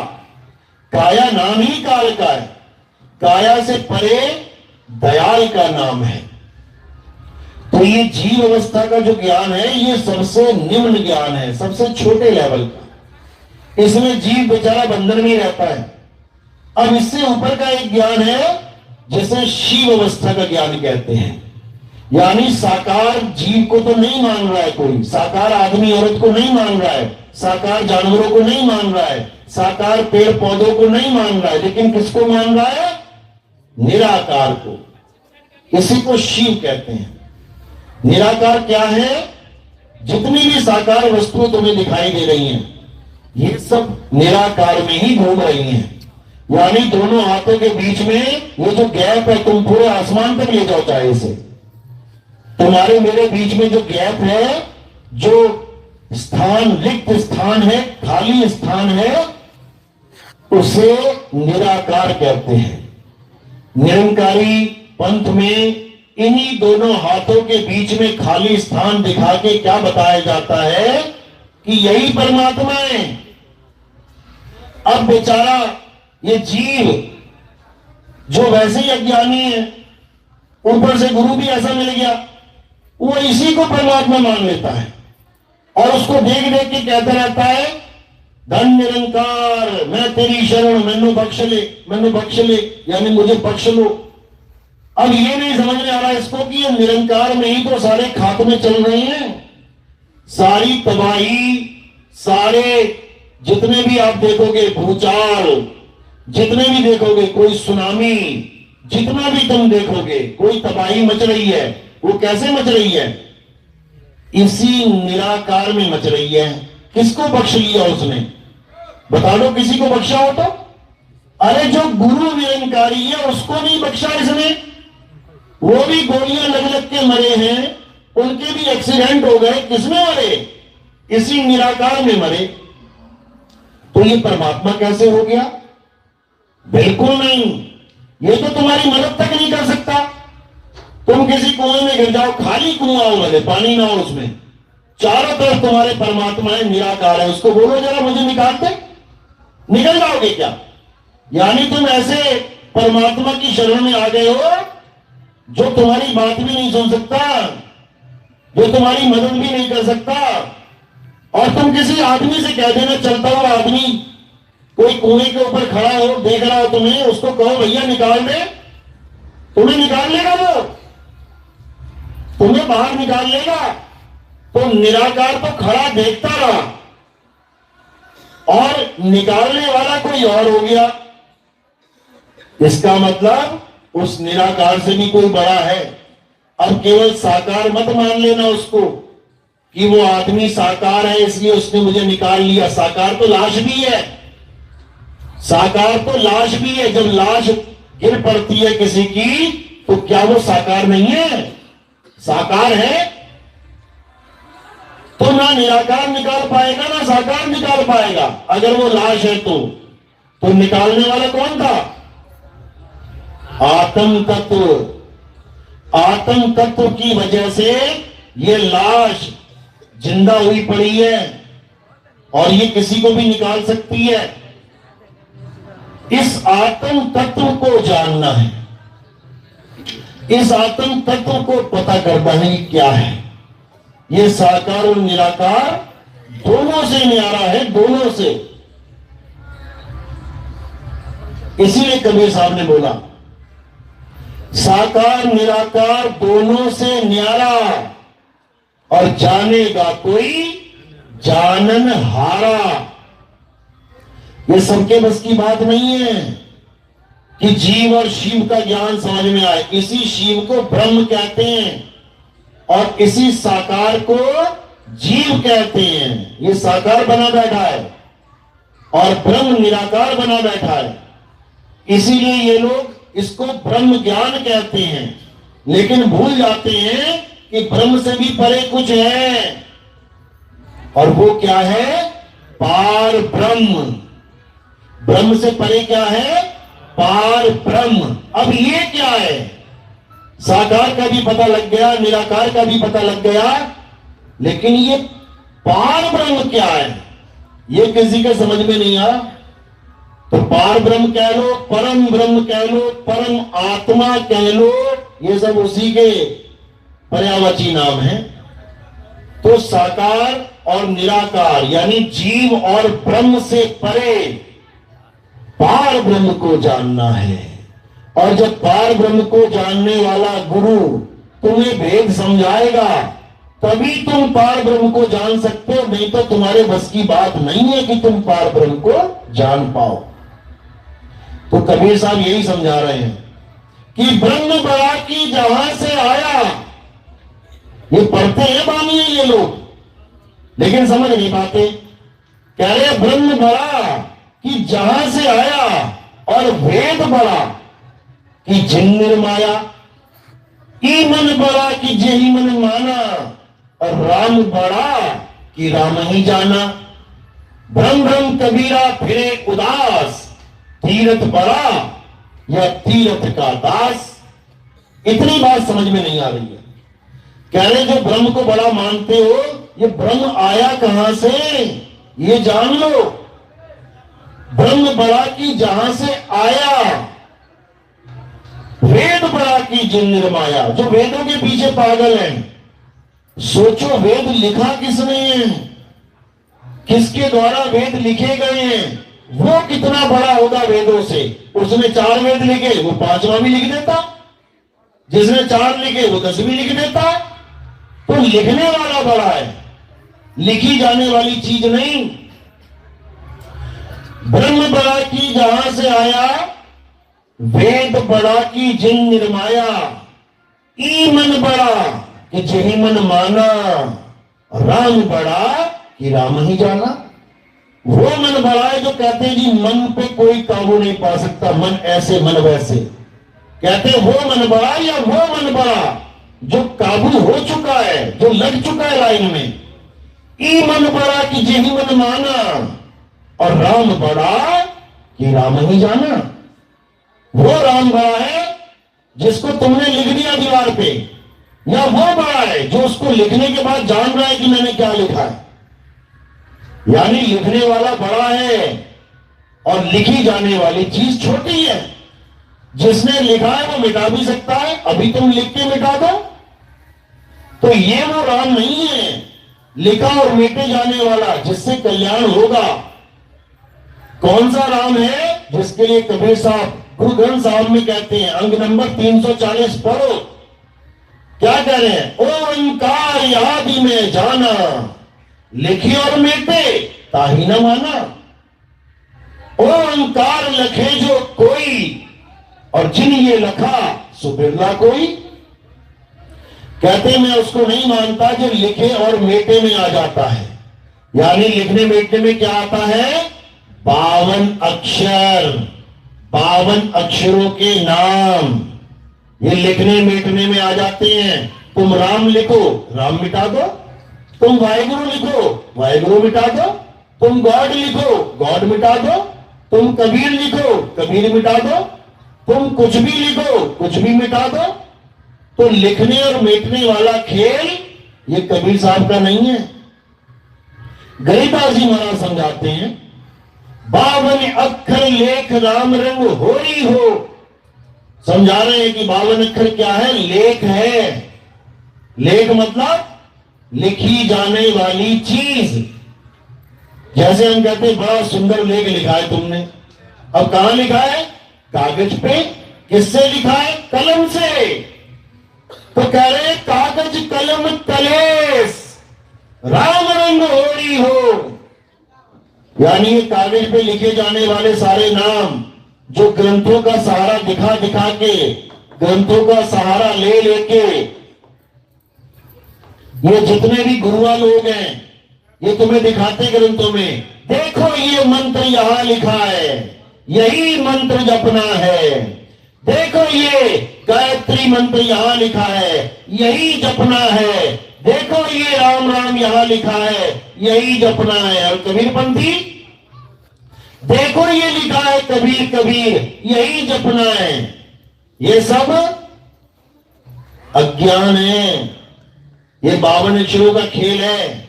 [SPEAKER 3] काया नाम ही काल का है, काया से परे दयाल का नाम है। तो ये जीव अवस्था का जो ज्ञान है ये सबसे निम्न ज्ञान है, सबसे छोटे लेवल का। इसमें जीव बेचारा बंधन में रहता है। अब इससे ऊपर का एक ज्ञान है जिसे शिव अवस्था का ज्ञान कहते हैं। यानी साकार जीव को तो नहीं मान रहा है कोई, साकार आदमी औरत को नहीं मान रहा है, साकार जानवरों को नहीं मान रहा है, साकार पेड़ पौधों को नहीं मान रहा है, लेकिन किसको मान रहा है? निराकार को। इसी को शिव कहते हैं। निराकार क्या है? जितनी भी साकार वस्तुएं तुम्हें दिखाई दे रही हैं ये सब निराकार में ही घूम रही हैं। यानी दोनों हाथों के बीच में ये जो गैप है, तुम पूरे आसमान तक ले जाओ चाहे इसे, तुम्हारे मेरे बीच में जो गैप है, जो स्थान रिक्त स्थान है, खाली स्थान है, उसे निराकार कहते हैं। निरंकारी पंथ में इन्हीं दोनों हाथों के बीच में खाली स्थान दिखा के क्या बताया जाता है कि यही परमात्मा है। अब बेचारा ये जीव जो वैसे ही अज्ञानी है, ऊपर से गुरु भी ऐसा मिल गया, वो इसी को परमात्मा मान लेता है और उसको देख देख के कहता रहता है धन निरंकार मैं तेरी शरण, मैनू बख्श ले, यानी मुझे बख्श लो। अब ये नहीं समझ में आ रहा इसको कि ये निरंकार में ही तो सारे खात्मे चल रहे हैं, सारी तबाही, सारे जितने भी आप देखोगे भूचाल, जितने भी देखोगे, कोई सुनामी, जितना भी तुम देखोगे कोई तबाही मच रही है, वो कैसे मच रही है? इसी निराकार में मच रही है। किसको बख्श लिया उसने? बता दो किसी को बख्शा हो तो? अरे जो गुरु निरंकारी है उसको नहीं बख्शा इसने, वो भी गोलियां लग लग के मरे हैं, उनके भी एक्सीडेंट हो गए, किसमें मरे? इसी निराकार में मरे। तो ये परमात्मा कैसे हो गया? बिल्कुल नहीं, ये तो तुम्हारी मदद तक नहीं कर सकता। तुम किसी कुएं में गिर जाओ, खाली कुआं हो, भले पानी ना हो उसमें, चारों तरफ तुम्हारे परमात्मा है, निराकार है, उसको बोलो जरा मुझे निकालते, निकल जाओगे क्या? यानी तुम ऐसे परमात्मा की शरण में आ गए हो जो तुम्हारी बात भी नहीं सुन सकता, जो तुम्हारी मदद भी नहीं कर सकता। और तुम किसी आदमी से कह देना, चलता हुआ आदमी कोई कुएं के ऊपर खड़ा हो, देख रहा हो तुम्हें, उसको कहो भैया निकाल दे, तुम्हें निकाल लेगा, वो तुम्हें बाहर निकाल लेगा। तो निराकार तो खड़ा देखता रहा और निकालने वाला कोई और हो गया। इसका मतलब उस निराकार से भी कोई बड़ा है। अब केवल साकार मत मान लेना उसको कि वो आदमी साकार है इसलिए उसने मुझे निकाल लिया। साकार तो लाश भी है, साकार तो लाश भी है। जब लाश गिर पड़ती है किसी की तो क्या वो साकार नहीं है? साकार है। तो ना निराकार निकाल पाएगा ना साकार निकाल पाएगा। अगर वो लाश है तो निकालने वाला कौन था? आत्म तत्व। आत्म तत्व की वजह से ये लाश जिंदा हुई पड़ी है और ये किसी को भी निकाल सकती है। इस आत्म तत्व को जानना है, इस आत्म तत्व को पता करना है कि क्या है। ये साकार और निराकार दोनों से न्यारा है, दोनों से। इसीलिए कबीर साहब ने बोला साकार निराकार दोनों से न्यारा और जानेगा कोई जानन हारा। ये सबके बस की बात नहीं है कि जीव और शिव का ज्ञान समझ में आए। इसी शिव को ब्रह्म कहते हैं और इसी साकार को जीव कहते हैं। ये साकार बना बैठा है और ब्रह्म निराकार बना बैठा है। इसीलिए ये लोग इसको ब्रह्म ज्ञान कहते हैं, लेकिन भूल जाते हैं कि ब्रह्म से भी परे कुछ है। और वो क्या है? पार ब्रह्म। ब्रह्म से परे क्या है? पार ब्रह्म। अब ये क्या है? साकार का भी पता लग गया, निराकार का भी पता लग गया, लेकिन ये पार ब्रह्म क्या है? ये किसी के समझ में नहीं आ। तो पार ब्रह्म कह लो, परम ब्रह्म कह लो, परम आत्मा कह लो, ये सब उसी के पर्यायवाची नाम है। तो साकार और निराकार यानी जीव और ब्रह्म से परे पार ब्रह्म को जानना है। और जब पार ब्रह्म को जानने वाला गुरु तुम्हें भेद समझाएगा तभी तुम पार ब्रह्म को जान सकते हो, नहीं तो तुम्हारे बस की बात नहीं है कि तुम पार ब्रह्म को जान पाओ। तो कबीर साहब यही समझा रहे हैं कि ब्रह्म बड़ा की जहां से आया। ये पढ़ते हैं बानी है ये लोग, लेकिन समझ नहीं पाते। कह रहे ब्रह्म बड़ा कि जहां से आया और वेद बड़ा कि जिन निर्माया। ई मन बड़ा कि जेहि मन माना और राम बड़ा कि राम ही जाना। भ्रम भ्रम कबीरा फिरे उदास, तीरथ बड़ा या तीरथ का दास। इतनी बात समझ में नहीं आ रही है। कह रहे जो ब्रह्म को बड़ा मानते हो, ये ब्रह्म आया कहां से ये जान लो। ब्रह्म बड़ा की जहां से आया, वेद बड़ा की जिन निर्माया। जो वेदों के पीछे पागल हैं, सोचो वेद लिखा किसने है, किसके द्वारा वेद लिखे गए हैं, वो कितना बड़ा होगा वेदों से। उसने 4 वेद लिखे, वो 5वां भी लिख देता। जिसने 4 लिखे वो 10 भी लिख देता। तो लिखने वाला बड़ा है, लिखी जाने वाली चीज नहीं। ब्रह्म बड़ा की जहां से आया, वेद बड़ा की जिन निर्माया। ई मन बड़ा कि जेहि मन माना, राम बड़ा कि राम ही जाना। वो मन बड़ा है जो कहते हैं जी मन पे कोई काबू नहीं पा सकता, मन ऐसे मन वैसे। कहते हैं वो मन बड़ा या वो मन बड़ा जो काबू हो चुका है, जो लग चुका है लाइन में। ई मन बड़ा कि जेहि मन माना और राम बड़ा कि राम ही जाना। वो राम बड़ा है जिसको तुमने लिख दिया दीवार पे, या वो बड़ा है जो उसको लिखने के बाद जान रहा है कि मैंने क्या लिखा है। यानी लिखने वाला बड़ा है और लिखी जाने वाली चीज छोटी है। जिसने लिखा है वो मिटा भी सकता है, अभी तुम लिख के मिटा दो। तो ये वो राम नहीं है लिखा और मिटे जाने वाला जिससे कल्याण होगा। कौन सा राम है? जिसके लिए कबीर साहब गुरु ग्रंथ साहब में कहते हैं, अंग नंबर 340 पढ़ो। क्या कह रहे हैं? ओंकार आदि में जाना, लिखी और मिटे ताही न माना। ओंकार लखे जो कोई और जिन ये लखा सो बिरला कोई। कहते मैं उसको नहीं मानता जो लिखे और मेटे में आ जाता है। यानी लिखने मेटने में क्या आता है? 52 अक्षर, 52 अक्षरों के नाम ये लिखने मेटने में आ जाते हैं। तुम राम लिखो, राम मिटा दो। तुम वाहेगुरु लिखो, वाहेगुरु मिटा दो। तुम गॉड लिखो, गॉड मिटा दो। तुम कबीर लिखो, कबीर मिटा दो। तुम कुछ भी लिखो, कुछ भी मिटा दो। तो लिखने और मिटने वाला खेल ये कबीर साहब का नहीं है। गरीबदास जी महाराज समझाते हैं, 52 अक्षर लेख राम रंग होरी हो। समझा रहे हैं कि 52 अक्षर क्या है? लेख है। लेख मतलब लिखी जाने वाली चीज। जैसे हम कहते हैं बड़ा सुंदर लेख लिखा है तुमने, अब कहां लिखा है? कागज पे। किससे लिखा है? कलम से। तो कह रहे कागज कलम कलेस राम रंग होरी हो। यानी ये कागज पे लिखे जाने वाले सारे नाम जो ग्रंथों का सहारा दिखा दिखा के, ग्रंथों का सहारा ले लेके, ये जितने भी गुरुआ लोग हैं ये तुम्हें दिखाते ग्रंथों में, देखो ये मंत्र यहां लिखा है, यही मंत्र जपना है। देखो ये गायत्री मंत्र यहां लिखा है, यही जपना है। देखो ये राम राम यहां लिखा है, यही जपना है। और कबीरपंथी, देखो ये लिखा है कबीर कबीर, यही जपना है। ये सब अज्ञान है। ये 52 अक्षरों का खेल है।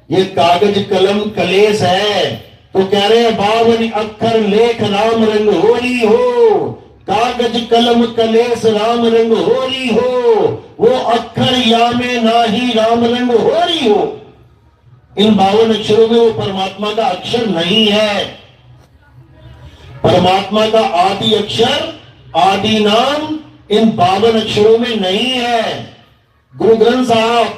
[SPEAKER 3] ये कागज कलम कलेस है। तो कह रहे हैं 52 अक्षर लेख राम रंग होरी हो। कागज कलम कलेस राम रंग होरी हो। वो अक्षर या में ना ही राम रंग होरी हो। इन 52 अक्षरों में वो परमात्मा का अक्षर नहीं है। परमात्मा का आदि अक्षर, आदि नाम इन 52 अक्षरों में नहीं है। गुरु ग्रंथ साहब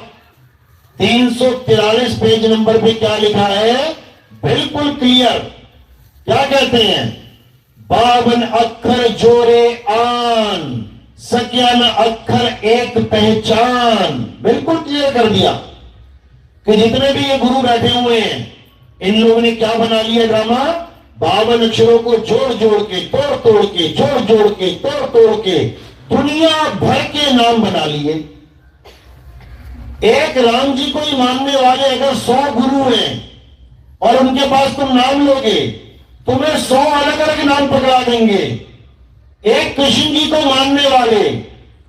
[SPEAKER 3] 343 पेज नंबर पे क्या लिखा है? बिल्कुल क्लियर। क्या कहते हैं? 52 अक्षर जोरे आन, सकिया न अक्षर एक पहचान। बिल्कुल क्लियर कर दिया कि जितने भी ये गुरु बैठे हुए हैं इन लोगों ने क्या बना लिया ड्रामा? 52 अक्षरों को जोड़ जोड़ के, तोड़ तोड़ के, जोड़ जोड़ के, तोड़ तोड़ के दुनिया भर के नाम बना लिए। एक राम जी को ही मानने वाले अगर 100 गुरु हैं और उनके पास तुम नाम लोगे, तुम्हें 100 अलग अलग नाम पकड़ा देंगे। एक कृष्ण जी को मानने वाले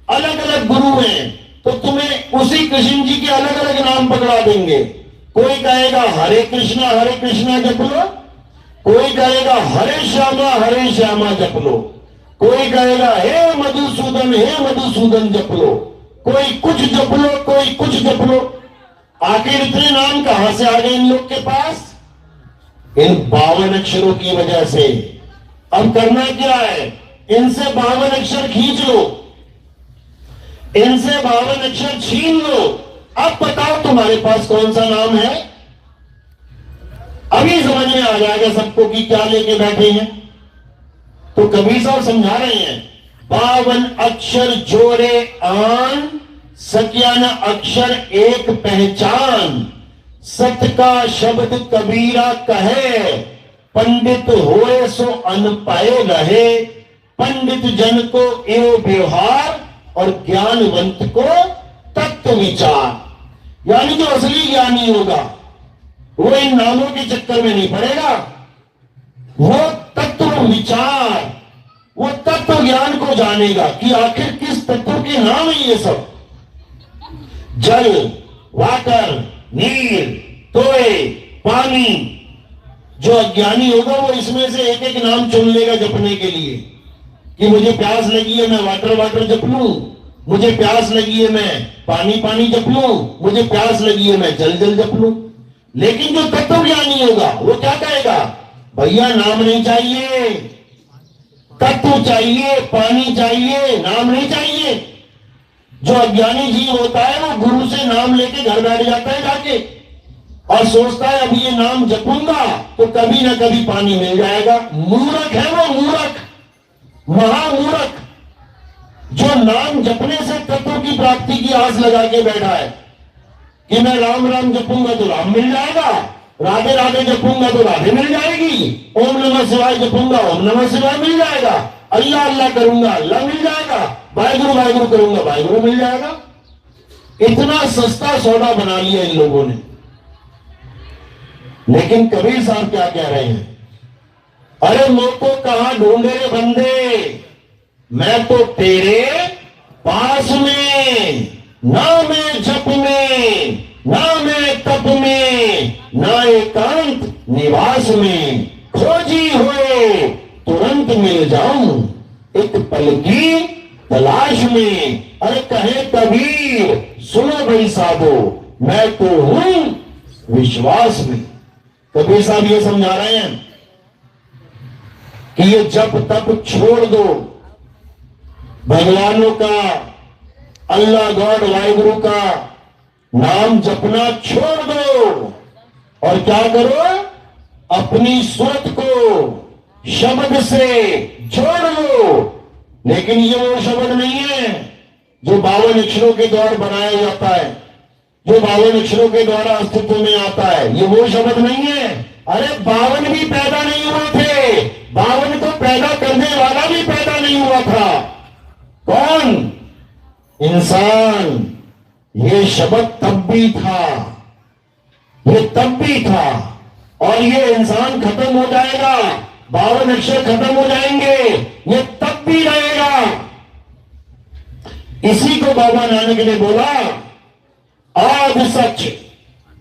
[SPEAKER 3] अलग अलग गुरु हैं तो तुम्हें उसी कृष्ण जी के अलग अलग नाम पकड़ा देंगे। कोई कहेगा हरे कृष्णा जप लो, कोई कहेगा हरे श्यामा जप लो, कोई कहेगा हे मधुसूदन जप लो, कोई कुछ जप लो, कोई कुछ जप लो। आखिर इतने नाम कहां से आ गए इन लोग के पास? इन 52 अक्षरों की वजह से। अब करना क्या है? इनसे 52 अक्षर खींच लो, इनसे 52 अक्षर छीन लो। अब बताओ तुम्हारे पास कौन सा नाम है? अभी समझ में आ जाएगा सबको कि क्या लेके बैठे हैं। तो कबीर साहब समझा रहे हैं 52 अक्षर जोरे आन, सकिया न अक्षर एक पहचान। सत का शब्द कबीरा कहे, पंडित होए सो अन पाए रहे। पंडित जन को एवं व्यवहार और ज्ञानवंत को तत्व विचार। यानी जो असली ज्ञानी होगा वो इन नामों के चक्कर में नहीं पड़ेगा, वो तत्व विचार, वो तत्व ज्ञान को जानेगा कि आखिर किस तत्व के नाम है ये सब। जल, वाटर, नीर, तोय, पानी। जो अज्ञानी होगा वो इसमें से एक एक नाम चुन लेगा जपने के लिए कि मुझे प्यास लगी है मैं वाटर जप लूं, मुझे प्यास लगी है मैं पानी जप लूं, मुझे प्यास लगी है मैं जल जप लूं। लेकिन जो तत्व ज्ञानी होगा वो क्या कहेगा? भैया नाम नहीं चाहिए, तत्व चाहिए, पानी चाहिए, नाम नहीं चाहिए। जो अज्ञानी जीव होता है वो गुरु से नाम लेके घर बैठ जाता है जाके और सोचता है अभी ये नाम जपूंगा तो कभी ना कभी पानी मिल जाएगा। मूर्ख है वो, मूर्ख, महामूर्ख, जो नाम जपने से तत्व की प्राप्ति की आस लगा के बैठा है कि मैं राम राम जपूंगा तो राम मिल जाएगा, राधे राधे जपूंगा तो राधे मिल जाएगी, ओम नमः शिवाय जपूंगा ओम नमः शिवाय मिल जाएगा, अल्लाह अल्लाह करूंगा अल्लाह मिल जाएगा, वाहेगुरु वाहेगुरु करूंगा वाहेगुरु मिल जाएगा। इतना सस्ता सौदा बना लिया इन लोगों ने। लेकिन कबीर साहब क्या कह रहे हैं? अरे मोको कहां ढूंढे रे बंदे, मैं तो तेरे पास में, ना मैं जप में, ना मैं तप में, ना एकांत निवास में, खोजी हुए तुरंत मिल जाऊं एक पल की तलाश में। अरे कहे कबीर सुनो भाई साधो, मैं तो हूं विश्वास में। कबीर साहब ये समझा रहे हैं कि ये जप तप छोड़ दो, भगवानों का, अल्लाह गॉड वाहिगुरु का नाम जपना छोड़ दो और क्या करो, अपनी सूरत को शब्द से जोड़ लो। लेकिन ये वो शब्द नहीं है जो 52 अक्षरों के द्वारा बनाया जाता है, जो 52 अक्षरों के द्वारा अस्तित्व में आता है, ये वो शब्द नहीं है। अरे 52 भी पैदा नहीं हुए थे, 52 को पैदा करने वाला भी पैदा नहीं हुआ था। कौन? इंसान। ये शब्द तब भी था, ये तब भी था, और ये इंसान खत्म हो जाएगा, 52 अक्षर खत्म हो जाएंगे, ये तब भी रहेगा। इसी को बाबा नानक ने बोला, आद सच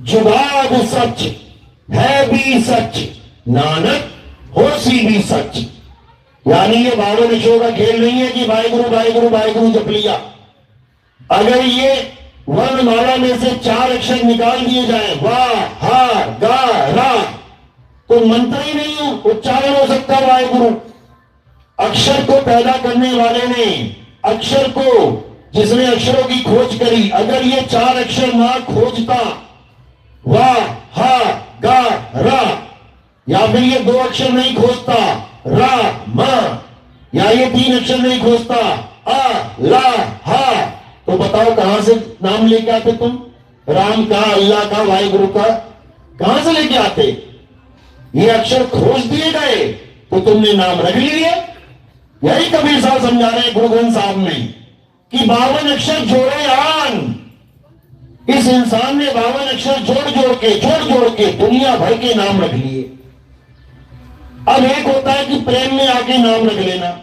[SPEAKER 3] जुगाद सच है भी सच, नानक होसी भी सच। यानी ये 52 अक्षरों का खेल नहीं है कि वाहिगुरु वाहिगुरु वाहिगुरु जप लिया। अगर ये वर्णमाला में से 4 अक्षर निकाल दिए जाए, वाह हा गा रा, तो मंत्र ही नहीं उच्चारण हो सकता वाहिगुरु। अक्षर को पैदा करने वाले ने, अक्षर को, जिसने अक्षरों की खोज करी, अगर ये 4 अक्षर ना खोजता, वाह हा गा रा, या फिर ये 2 अक्षर नहीं खोजता, रा मा, या ये 3 अक्षर नहीं खोजता, आ ला हा, तो बताओ कहां से नाम लेके आते तुम? राम का, अल्लाह का, वाहिगुरु का कहां से लेके आते? ये अक्षर खोज दिए गए तो तुमने नाम रख लिए। यही कबीर साहब समझा रहे हैं गुरु ग्रंथ साहब में कि 52 अक्षर जोड़े आन। इस इंसान ने 52 अक्षर जोड़ के दुनिया भर के नाम रख लिए। अब एक होता है कि प्रेम में आके नाम रख लेना।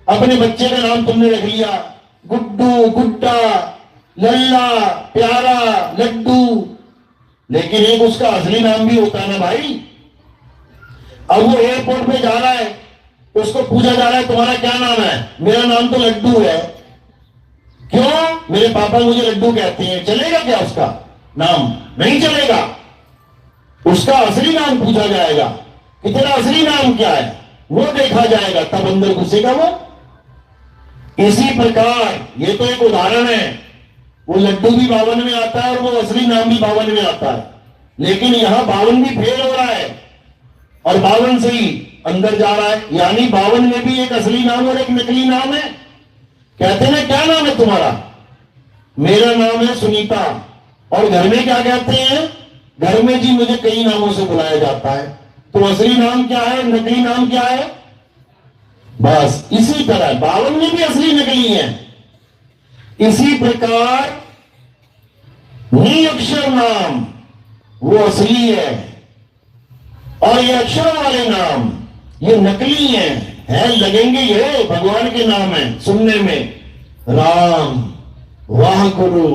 [SPEAKER 3] अपने बच्चे का नाम तुमने रख लिया, गुड्डू, गुड्डा, लल्ला, प्यारा, लड्डू, लेकिन एक उसका असली नाम भी होता है ना भाई। अब वो एयरपोर्ट पे जा रहा है, उसको पूछा जा रहा है तुम्हारा क्या नाम है? मेरा नाम तो लड्डू है। क्यों? मेरे पापा मुझे लड्डू कहते हैं। चलेगा क्या उसका नाम? नहीं चलेगा। उसका असली नाम पूछा जाएगा कि तेरा असली नाम क्या है, वो देखा जाएगा, तब अंदर घुसेगा वो। इसी प्रकार ये तो एक उदाहरण है, वो लड्डू भी 52 में आता है और वो असली नाम भी 52 में आता है, लेकिन यहां 52 भी फेल हो रहा है और 52 से ही अंदर जा रहा है। यानी 52 में भी एक असली नाम और एक नकली नाम है। कहते हैं क्या नाम है तुम्हारा? मेरा नाम है सुनीता। और घर में क्या कहते हैं? घर में जी मुझे कई नामों से बुलाया जाता है। तो असली नाम क्या है, नकली नाम क्या है? बस इसी तरह 52 में भी असली नकली है। इसी प्रकार निअक्षर नाम वो असली है और ये अक्षर वाले नाम ये नकली है लगेंगे, ये भगवान के नाम है सुनने में। राम, वाहगुरु,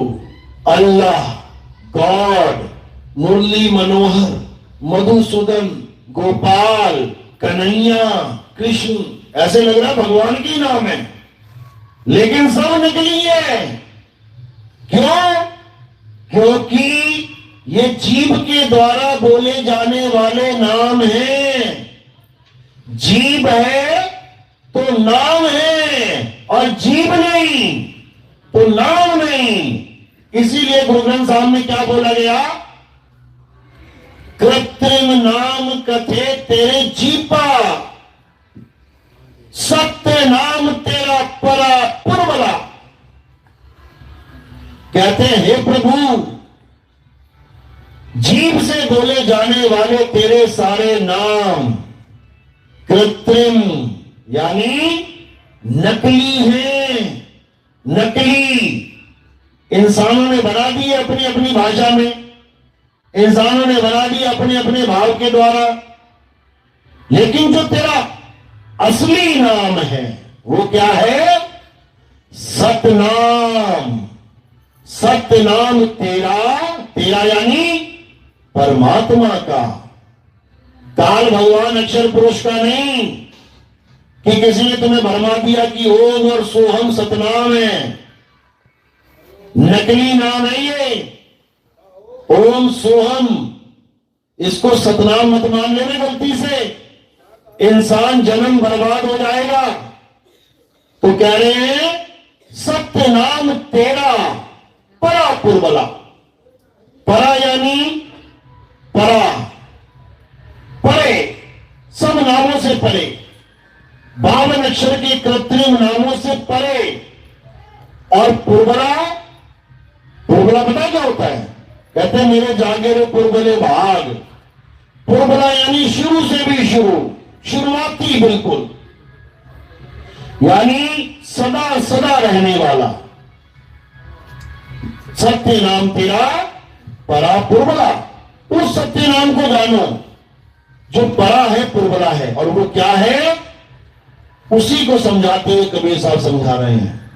[SPEAKER 3] अल्लाह, गॉड, मुरली मनोहर, मधुसूदन, गोपाल, कन्हैया, कृष्ण, ऐसे लग रहा भगवान के ही नाम है, लेकिन सब नकली है। क्यों? क्योंकि ये जीभ के द्वारा बोले जाने वाले नाम हैं। जीभ है तो नाम है और जीभ नहीं तो नाम नहीं। इसीलिए गुरु ग्रंथ साहब में क्या बोला गया? कृत्रिम नाम कथे तेरे जीपा, सत्य नाम तेरा परा पुरबला। कहते हैं हे प्रभु, जीभ से बोले जाने वाले तेरे सारे नाम कृत्रिम यानी नकली हैं, नकली। इंसानों ने बना दी है अपनी अपनी भाषा में, इंसानों ने बना दी अपने अपने भाव के द्वारा। लेकिन जो तेरा असली नाम है वो क्या है? सतनाम। सतनाम तेरा, तेरा यानी परमात्मा का, काल भगवान अक्षर पुरुष का नहीं कि किसी ने तुम्हें भरमा दिया कि ओम और सोहम सतनाम है। नकली नाम है ये ओम सोहम, इसको सतनाम मत मान लेना गलती से, इंसान जन्म बर्बाद हो जाएगा। तो कह रहे हैं सत्य नाम तेरा परा पुरबला। परा यानी परा, परे, सब नामों से परे, 52 अक्षर के कृत्रिम नामों से परे। और पुरबला, पुरबला पता क्या होता है? कहते हैं मेरे जागे रे पुरबले भाग। पुरबला यानी शुरू से भी शुरू, शुरुआती बिल्कुल, यानी सदा सदा रहने वाला। सत्य नाम तेरा परा पुरबला। उस सत्य नाम को जानो जो परा है, पुरबला है। और वो क्या है? उसी को समझाते हुए कबीर साहब समझा रहे हैं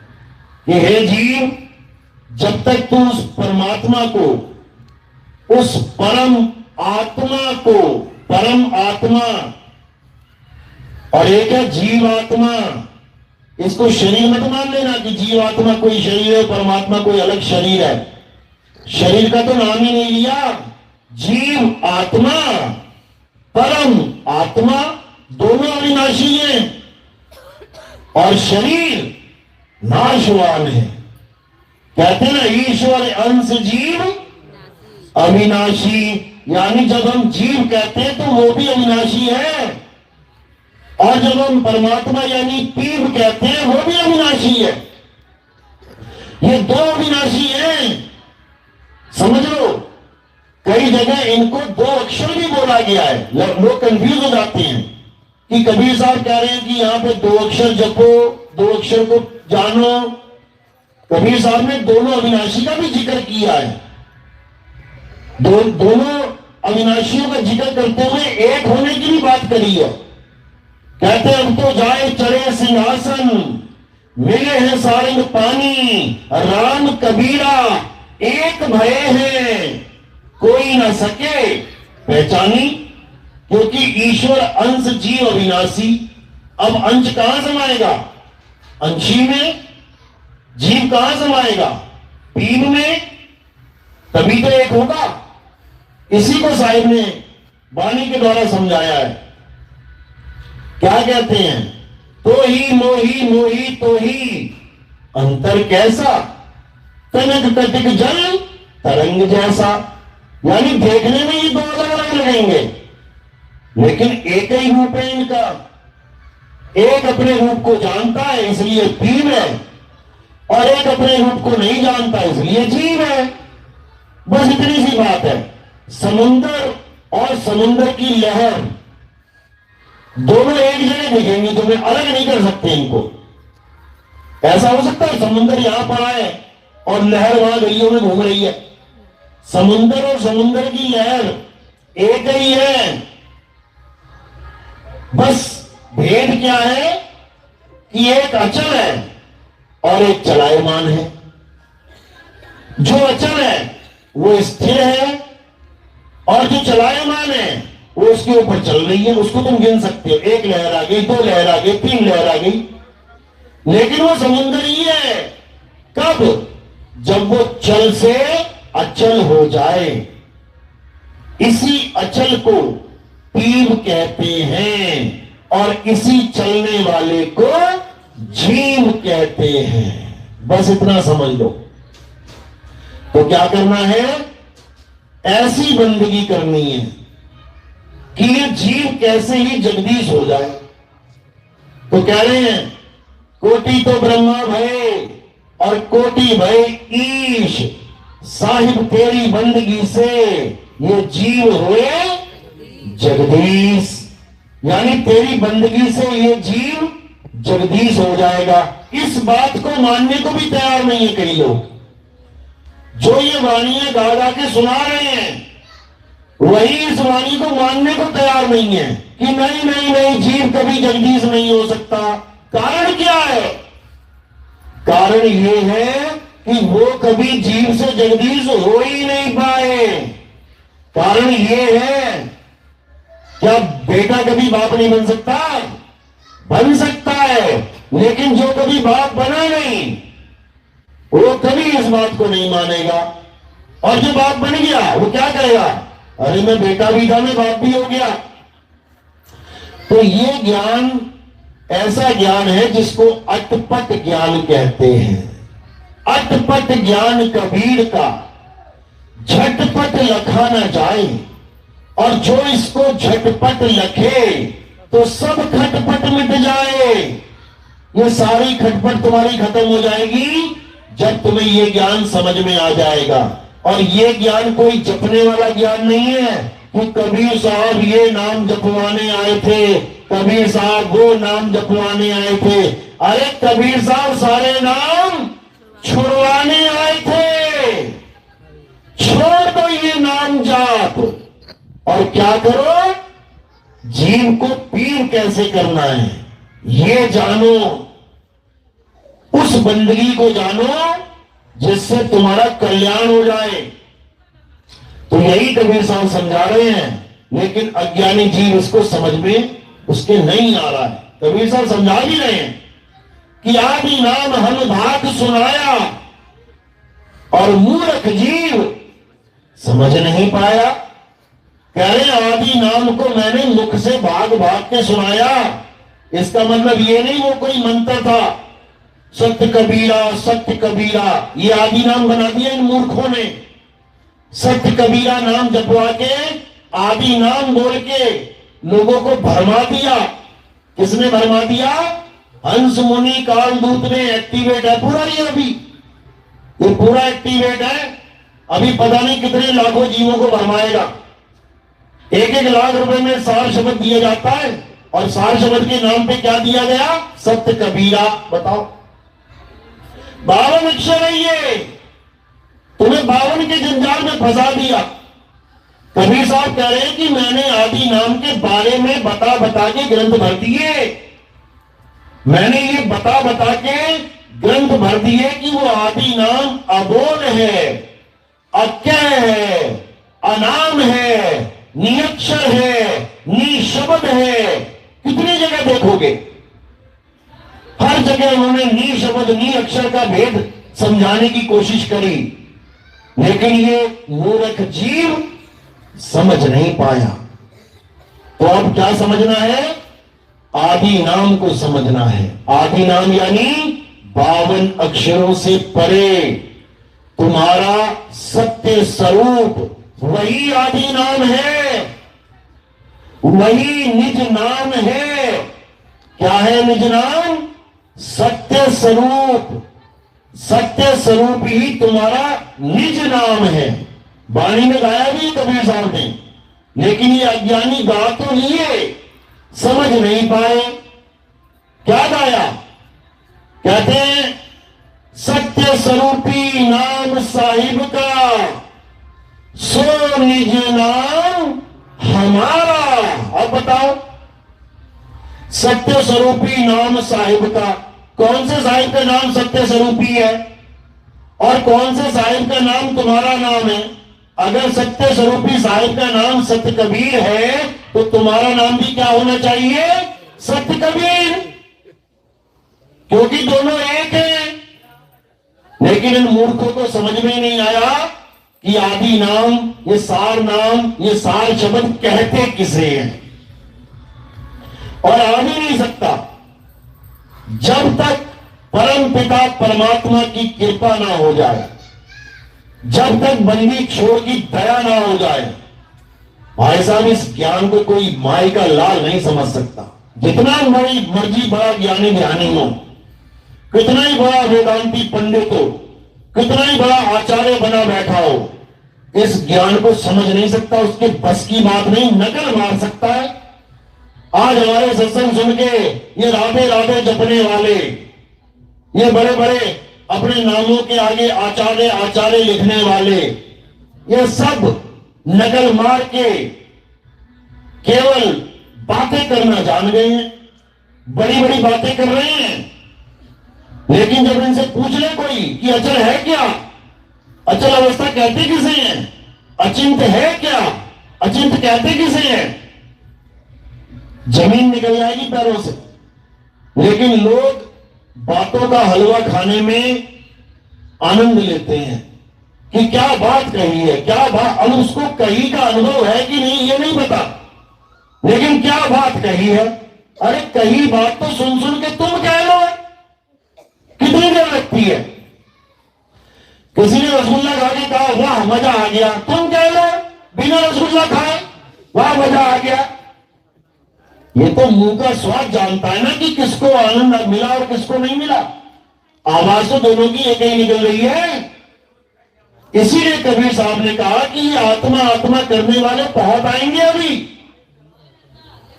[SPEAKER 3] कि हे जीव, जब तक तू उस परमात्मा को, उस परम आत्मा को, परम आत्मा और एक है जीव आत्मा, इसको शरीर मत मान लेना कि जीव आत्मा कोई शरीर है, परमात्मा कोई अलग शरीर है। शरीर का तो नाम ही नहीं लिया। जीव आत्मा, परम आत्मा दोनों अविनाशी हैं और शरीर नाशवान है। कहते हैं ना ईश्वर अंश जीव अविनाशी, यानी जब हम जीव कहते हैं तो वो भी अविनाशी है, और जब हम परमात्मा यानी पीव कहते हैं वो भी अविनाशी है। ये दो अविनाशी हैं, समझ लो। कई जगह इनको दो अक्षर भी बोला गया है, लोग कंफ्यूज हो जाते हैं कि कबीर साहब कह रहे हैं कि यहां पे दो अक्षर जपो, दो अक्षर को जानो। कबीर साहब ने दोनों अविनाशी का भी जिक्र किया है। दोनों अविनाशियों का जिक्र करते हुए एक होने की भी बात करी है। कहते अब तो जाए चढ़े सिंहासन, मिले हैं सारंग पानी, राम कबीरा एक भय है, कोई न सके पहचानी। क्योंकि ईश्वर अंश जीव अविनाशी। अब अंश कहां समाएगा? अंशी में। जीव कहां समाएगा? पीव में। तभी तो एक होगा। इसी को साहिब ने वाणी के द्वारा समझाया है। क्या कहते हैं? तो ही मोही, मोही तो ही, अंतर कैसा, तनक तटिक जल तरंग जैसा। यानी देखने में ये दो अलग अलग लगेंगे, लेकिन एक ही रूप है इनका। एक अपने रूप को जानता है इसलिए पीव है, और एक अपने रूप को नहीं जानता इसलिए जीव है। बस इतनी सी बात है। समुंदर और समुंदर की लहर दोनों एक जगह दिखेंगी, तुम्हें अलग नहीं कर सकते इनको। ऐसा हो सकता है समुंदर यहां पर आए और लहर वहां गलियों में घूम रही है? समुंदर और समुंदर की लहर एक ही है। बस भेद क्या है कि एक अचल है और एक चलायमान है। जो अचल है वो स्थिर है, और जो चलायमान है वो उसके ऊपर चल रही है। उसको तुम गिन सकते हो, एक लहर आ गई, दो लहर आ गई, तीन लहर आ गई, लेकिन वो समुद्र ही है। कब? जब वो चल से अचल हो जाए। इसी अचल को पीव कहते हैं, और इसी चलने वाले को जीव कहते हैं। बस इतना समझ लो। तो क्या करना है? ऐसी बंदगी करनी है कि ये जीव कैसे ही जगदीश हो जाए। तो कह रहे हैं कोटि तो ब्रह्मा भय और कोटि भय ईश, साहिब तेरी बंदगी से ये जीव हुए जगदीश। यानी तेरी बंदगी से ये जीव जगदीश हो जाएगा। इस बात को मानने को भी तैयार नहीं है कई लोग। जो ये वाणियां गा गा के सुना रहे हैं, वही इस वाणी को मानने को तैयार नहीं है कि नहीं नहीं नहीं, जीव कभी जगदीश नहीं हो सकता। कारण क्या है? कारण ये है कि वो कभी जीव से जगदीश हो ही नहीं पाए। कारण ये है, क्या बेटा कभी बाप नहीं बन सकता? बन सकता है, लेकिन जो कभी बाप बना नहीं, वो कभी इस बात को नहीं मानेगा। और जो बाप बन गया, वो क्या करेगा? अरे मैं बेटा भी था, मैं बाप भी हो गया। तो ये ज्ञान ऐसा ज्ञान है जिसको अटपट ज्ञान कहते हैं। अटपट ज्ञान कबीर का, झटपट लखा न जाए, और जो इसको झटपट लखे तो सब खटपट मिट जाए। ये सारी खटपट तुम्हारी खत्म हो जाएगी जब तुम्हें ये ज्ञान समझ में आ जाएगा। और ये ज्ञान कोई जपने वाला ज्ञान नहीं है कि कबीर साहब ये नाम जपवाने आए थे, कबीर साहब वो नाम जपवाने आए थे। अरे कबीर साहब सारे नाम छुड़वाने आए थे। छोड़ दो ये नाम जाप और क्या करो? जीव को पीर कैसे करना है ये जानो, उस बंदगी को जानो जिससे तुम्हारा कल्याण हो जाए। तो यही कबीर साहब समझा रहे हैं, लेकिन अज्ञानी जीव इसको समझ में उसके नहीं आ रहा है। कबीर साहब समझा भी रहे हैं कि आदि नाम हम भाग सुनाया, और मूर्ख जीव समझ नहीं पाया। कह रहे आदि नाम को मैंने मुख से भाग भाग के सुनाया। इसका मतलब ये नहीं वो कोई मंत्र था, सत्य कबीरा, ये आदि नाम बना दिया इन मूर्खों ने। सत्य कबीरा नाम जपवा के, आदि नाम बोल के लोगों को भरमा दिया। किसने भरमा दिया? हंस मुनि कालदूत ने। एक्टिवेट है पूरा, ये पूरा एक्टिवेट है। अभी पता नहीं कितने लाखों जीवों को भरमाएगा। 1-1 लाख रुपए में सार शब्द दिया जाता है, और सार शब्द के नाम पे क्या दिया गया? सत्य कबीरा। बताओ, 52 अक्षर है ये, तुम्हें 52 के जंजाल में फंसा दिया। कबीर साहब कह रहे हैं कि मैंने आदि नाम के बारे में बता बता के ग्रंथ भर दिए। मैंने ये बता बता के ग्रंथ भर दिए कि वो आदि नाम अबोल है, अज्ञेय है, अनाम है, निरक्षर है, निशब्द है। कितनी जगह देखोगे, हर जगह उन्होंने निशब्द निअक्षर का भेद समझाने की कोशिश करी, लेकिन ये मूर्ख जीव समझ नहीं पाया। तो अब क्या समझना है? आदि नाम को समझना है। आदि नाम यानी 52 अक्षरों से परे तुम्हारा सत्य स्वरूप, वही आदि नाम है, वही निज नाम है। क्या है निज नाम? सत्य स्वरूप। सत्य स्वरूप ही तुम्हारा निज नाम है। वाणी में गाया भी कबीर साहब ने, लेकिन ये अज्ञानी गा तो लिए, समझ नहीं पाए। क्या गाया? कहते हैं सत्य स्वरूपी नाम साहिब का, सो निज नाम हमारा। अब बताओ, सत्य स्वरूपी नाम साहिब का, कौन से साहिब का नाम सत्य स्वरूपी है और कौन से साहिब का नाम तुम्हारा नाम है? अगर सत्य स्वरूपी साहिब का नाम सत्य कबीर है तो तुम्हारा नाम भी क्या होना चाहिए? सत्य कबीर, क्योंकि दोनों एक हैं। लेकिन इन मूर्खों को समझ में नहीं आया कि आदि नाम, ये सार नाम, ये सार शब्द कहते किसे हैं, और आ भी नहीं सकता जब तक परम पिता परमात्मा की कृपा ना हो जाए, जब तक बंदी छोड़ की दया ना हो जाए। भाई साहब, इस ज्ञान को कोई माई का लाल नहीं समझ सकता। जितना बड़ी मर्जी बड़ा ज्ञानी ध्यानी हो, कितना ही बड़ा वेदांती पंडित हो, कितना ही बड़ा आचार्य बना बैठा हो, इस ज्ञान को समझ नहीं सकता। उसके बस की बात नहीं, नकल मार सकता है। आज हमारे सत्संग सुन के ये राधे राधे जपने वाले, ये बड़े बड़े अपने नामों के आगे आचार्य आचार्य लिखने वाले, ये सब नकल मार के केवल बातें करना जान गए हैं, बड़ी बड़ी बातें कर रहे हैं। लेकिन जब इनसे पूछ ले कोई कि अचल है क्या, अचल अवस्था कहते किसे हैं, अचिंत है क्या, अचिंत कहते किसे हैं, जमीन निकल जाएगी पैरों से। लेकिन लोग बातों का हलवा खाने में आनंद लेते हैं कि क्या बात कही है, क्या बात, अब उसको कही का अनुभव है कि नहीं ये नहीं पता, लेकिन क्या बात कही है। अरे कही बात तो सुन सुन के तुम कह लो, कितनी देर लगती है। किसी ने रसगुल्ला खा के कहा वाह मजा आ गया, तुम कह लो बिना रसगुल्ला खाए वाह मजा आ गया। ये तो मुंह का स्वाद जानता है ना कि किसको आनंद मिला और किसको नहीं मिला। आवाज तो दोनों की एक ही निकल रही है। इसीलिए कबीर साहब ने कहा कि ये आत्मा आत्मा करने वाले बहुत आएंगे, अभी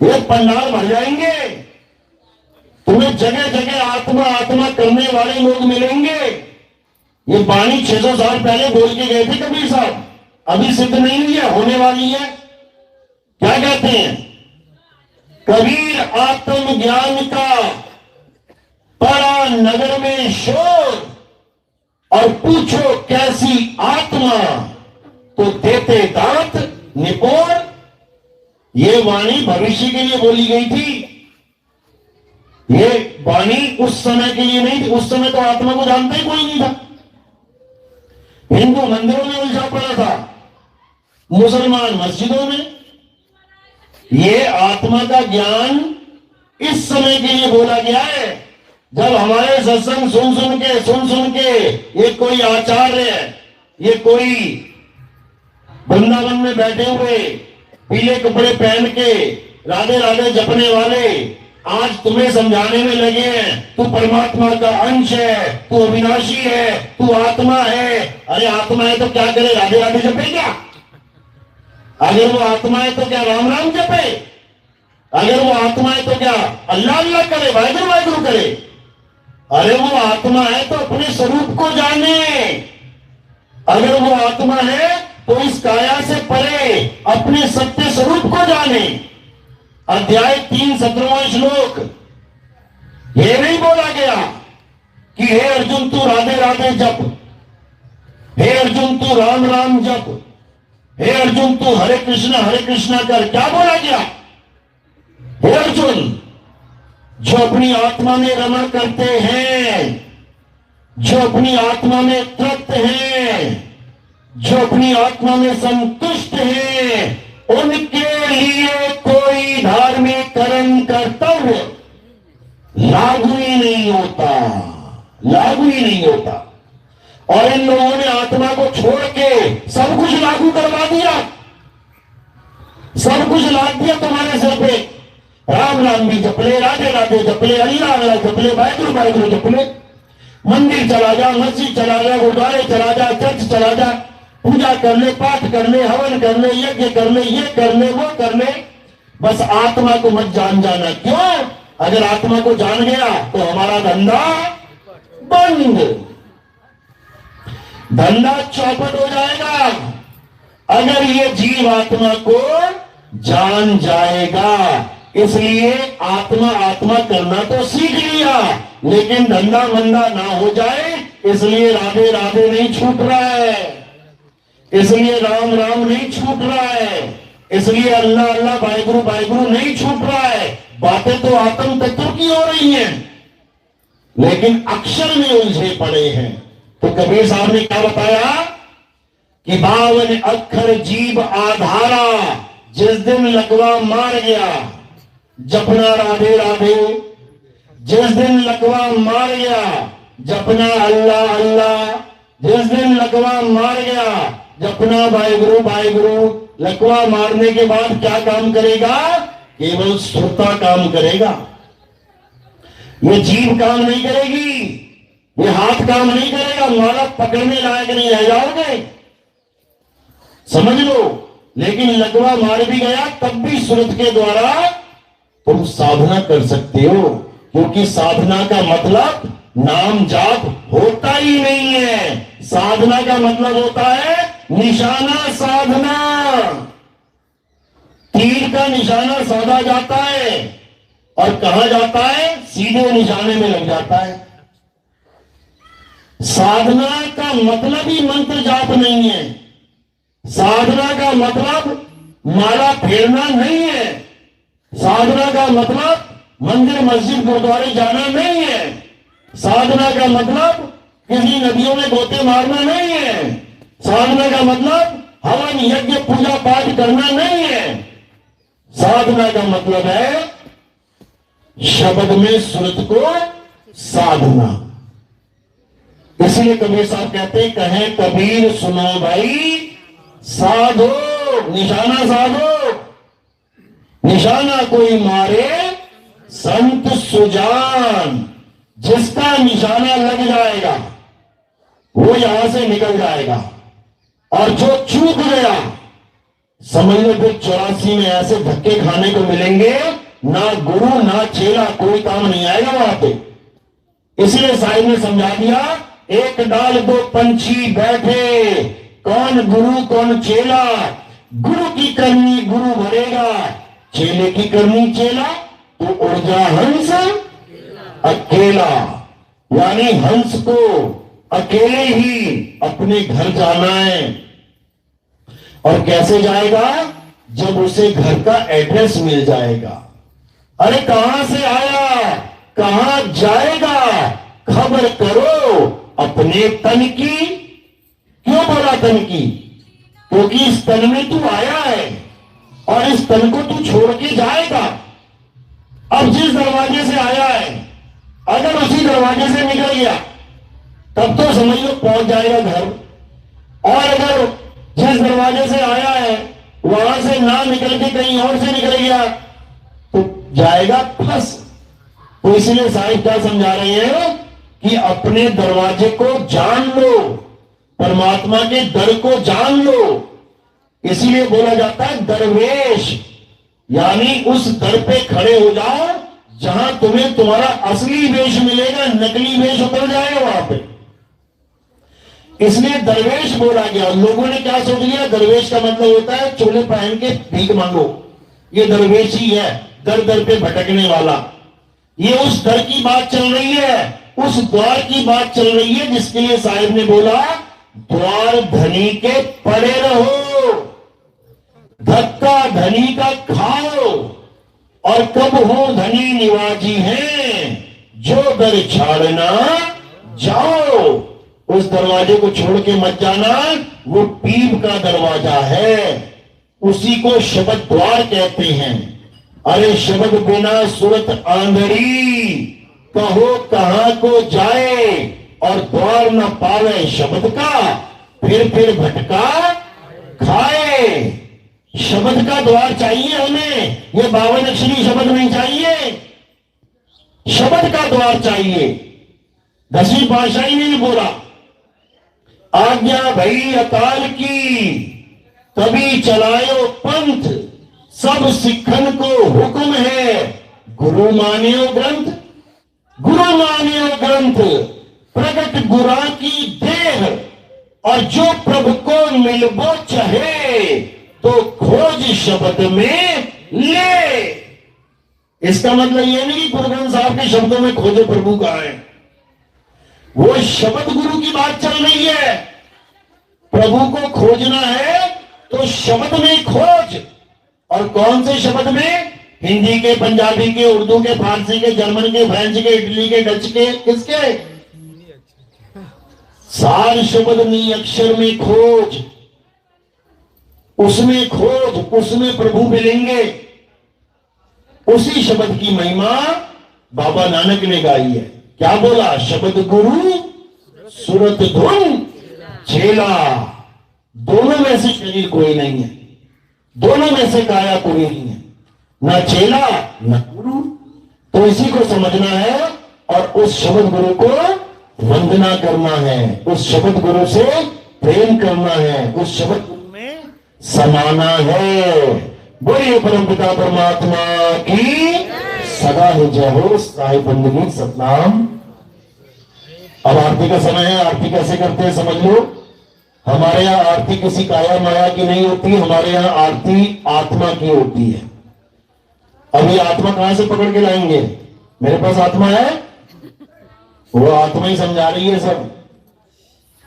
[SPEAKER 3] ये पंडाल भर जाएंगे, तुम्हें जगह जगह आत्मा आत्मा करने वाले लोग मिलेंगे। ये वाणी 600 साल पहले बोल के गए थे कबीर साहब, अभी सिद्ध नहीं हुई है, होने वाली है। क्या कहते हैं कबीर, आत्म ज्ञान का पड़ा नगर में शोर, और पूछो कैसी आत्मा तो देते दांत निपोड़। ये वाणी भविष्य के लिए बोली गई थी, ये वाणी उस समय के लिए नहीं थी। उस समय तो आत्मा को जानता ही कोई नहीं था, हिंदू मंदिरों में उलझा पड़ा था, मुसलमान मस्जिदों में। ये आत्मा का ज्ञान इस समय के लिए बोला गया है, जब हमारे सत्संग सुन सुन के ये कोई आचार्य, ये कोई वृंदावन में बैठे हुए पीले कपड़े पहन के राधे राधे जपने वाले आज तुम्हें समझाने में लगे हैं तू परमात्मा का अंश है, तू अविनाशी है, तू आत्मा है। अरे आत्मा है तो क्या करे, राधे राधे जपे क्या? अगर वो आत्मा है तो क्या राम राम जपे? अगर वो आत्मा है तो क्या अल्लाह अल्लाह करे, वाहिगुरु वाहिगुरु करे? अरे वो आत्मा है तो अपने स्वरूप को जाने। अगर वो आत्मा है तो इस काया से परे अपने सत्य स्वरूप को जाने। अध्याय 3 17वां श्लोक, ये नहीं बोला गया कि हे अर्जुन तू राधे राधे जप, हे अर्जुन तू राम राम जप, हे अर्जुन तू हरे कृष्णा कर। क्या बोला गया? हे अर्जुन, जो अपनी आत्मा में रमा करते हैं, जो अपनी आत्मा में तृप्त हैं, जो अपनी आत्मा में संतुष्ट हैं, उनके लिए कोई धार्मिक कर्म कर्तव्य लागू ही नहीं होता, लागू ही नहीं होता। और इन लोगों ने आत्मा को छोड़ के सब कुछ लागू करवा दिया, सब कुछ लाद दिया तुम्हारे सिर पे। राम राम भी जपले, राधे राधे जपले, अल्लाह अल्लाह जपले, वाहिगुरु वाहिगुरु जपले। मंदिर चला जा, मस्जिद चला जा, गुरुद्वारे चला जा, चर्च चला जा, पूजा कर ले, पाठ कर ले, हवन कर ले, यज्ञ कर ले, ये कर ले, वो कर ले, बस आत्मा को मत जान जाना। क्यों? अगर आत्मा को जान गया तो हमारा धंधा बंद, धंधा चौपट हो जाएगा। अगर ये जीव आत्मा को जान जाएगा, इसलिए आत्मा आत्मा करना तो सीख लिया, लेकिन धंधा मंदा ना हो जाए, इसलिए राधे राधे नहीं छूट रहा है, इसलिए राम राम नहीं छूट रहा है, इसलिए अल्लाह अल्लाह वाहिगुरु वाहिगुरु नहीं छूट रहा है। बातें तो आत्म तत्व की हो रही हैं, लेकिन अक्षर में उलझे पड़े हैं। तो कबीर साहब ने क्या बताया कि 52 अक्षर जीव आधारा, जिस दिन लकवा मार गया जपना राधे राधे, जिस दिन लकवा मार गया जपना अल्लाह अल्लाह, जिस दिन लकवा मार गया जपना वाहिगुरु वाहिगुरु। लकवा मारने के बाद क्या काम करेगा? केवल श्रोता काम करेगा, ये जीव काम नहीं करेगी, ये हाथ काम नहीं करेगा, माला पकड़ने लायक नहीं रह जाओगे, समझ लो। लेकिन लकवा मार भी गया तब भी सुरत के द्वारा तुम साधना कर सकते हो, क्योंकि साधना का मतलब नाम जाप होता ही नहीं है। साधना का मतलब होता है निशाना साधना। तीर का निशाना साधा जाता है और कहा जाता है, सीधे निशाने में लग जाता है। साधना का मतलब ही मंत्र जाप नहीं है। साधना का मतलब माला फेरना नहीं है। साधना का मतलब मंदिर मस्जिद गुरुद्वारे जाना नहीं है। साधना का मतलब किसी नदियों में गोते मारना नहीं है। साधना का मतलब हवन यज्ञ पूजा पाठ करना नहीं है। साधना का मतलब है शब्द में सुरत को साधना। इसलिए कबीर साहब कहते हैं, कहे कबीर सुनो भाई साधो, निशाना साधो। निशाना कोई मारे संत सुजान। जिसका निशाना लग जाएगा वो यहां से निकल जाएगा, और जो चूक गया समझ लो फिर 84 में ऐसे धक्के खाने को मिलेंगे, ना गुरु ना चेला, कोई काम नहीं आएगा वहां पे। इसलिए साहिब ने समझा दिया, एक डाल दो पंछी बैठे, कौन गुरु कौन चेला। गुरु की करनी गुरु भरेगा, चेले की करनी चेला, तो उड़ जा हंस अकेला। यानी हंस को अकेले ही अपने घर जाना है। और कैसे जाएगा? जब उसे घर का एड्रेस मिल जाएगा। अरे कहां से आया, कहां जाएगा, खबर करो अपने तन की। क्यों बोला तन की? क्योंकि इस तन में तू आया है और इस तन को तू छोड़ के जाएगा। अब जिस दरवाजे से आया है अगर उसी दरवाजे से निकल गया तब तो समझ लो पहुंच जाएगा घर। और अगर जिस दरवाजे से आया है वहां से ना निकल के कहीं और से निकल गया तो जाएगा फंस। तो इसलिए साहिब क्या समझा रहे हैं कि अपने दरवाजे को जान लो, परमात्मा के दर को जान लो। इसीलिए बोला जाता है दरवेश, यानी उस दर पे खड़े हो जाओ जहां तुम्हें तुम्हारा असली वेश मिलेगा, नकली वेश उतर जाएगा वहां पे। इसलिए दरवेश बोला गया। लोगों ने क्या सोच लिया, दरवेश का मतलब होता है चोले पहन के भीख मांगो, ये दरवेश ही है, दर दर पे भटकने वाला। ये उस दर की बात चल रही है, उस द्वार की बात चल रही है जिसके लिए साहिब ने बोला, द्वार धनी के पड़े रहो, धक्का धनी का खाओ, और कब हो धनी निवाजी हैं, जो दर छाड़ना जाओ। उस दरवाजे को छोड़ के मत जाना, वो पीर का दरवाजा है, उसी को शब्द द्वार कहते हैं। अरे शब्द बिना सूरत आंधड़ी, कहो कहां को जाए, और द्वार न पावे शब्द का, फिर भटका खाए। शब्द का द्वार चाहिए हमें, ये 52 अक्षरी शब्द नहीं चाहिए, शब्द का द्वार चाहिए। 10वीं पातशाही ने भी बोला, आज्ञा भई अकाल की, तभी चलायो पंथ, सब सिखन को हुक्म है, गुरु मानियो ग्रंथ। गुरु मानियो ग्रंथ, प्रगट गुरा की देह, और जो प्रभु को मिलबो चाहे, तो खोज शब्द में ले। इसका मतलब यह नहीं कि गुरु ग्रंथ साहब के शब्दों में खोजो प्रभु कहां है, वो शब्द गुरु की बात चल रही है। प्रभु को खोजना है तो शब्द में खोज। और कौन से शब्द में? हिंदी के, पंजाबी के, उर्दू के, फारसी के, जर्मन के, फ्रेंच के, इटली के, डच के, किसके? सार शब्द में, अक्षर में खोज, उसमें खोज, उसमें प्रभु मिलेंगे। उसी शब्द की महिमा बाबा नानक ने गाई है। क्या बोला? शब्द गुरु सूरत धुन चेला, दोनों में से शरीर कोई नहीं है, दोनों में से काया कोई नहीं है, ना चेला ना गुरु। तो इसी को समझना है और उस शब्द गुरु को वंदना करना है, उस शब्द गुरु से प्रेम करना है, उस शब्द गुरु में समाना है। बोलिए परमपिता परमात्मा की सदा ही जय हो। साहिब बंदगी सतनाम। अब आरती का समय है। आरती कैसे करते हैं समझ लो। हमारे यहाँ आरती किसी काया माया की नहीं होती, हमारे यहाँ आरती आत्मा की होती है। अब ये आत्मा कहां से पकड़ के लाएंगे? मेरे पास आत्मा है, वो आत्मा ही समझा रही है सब।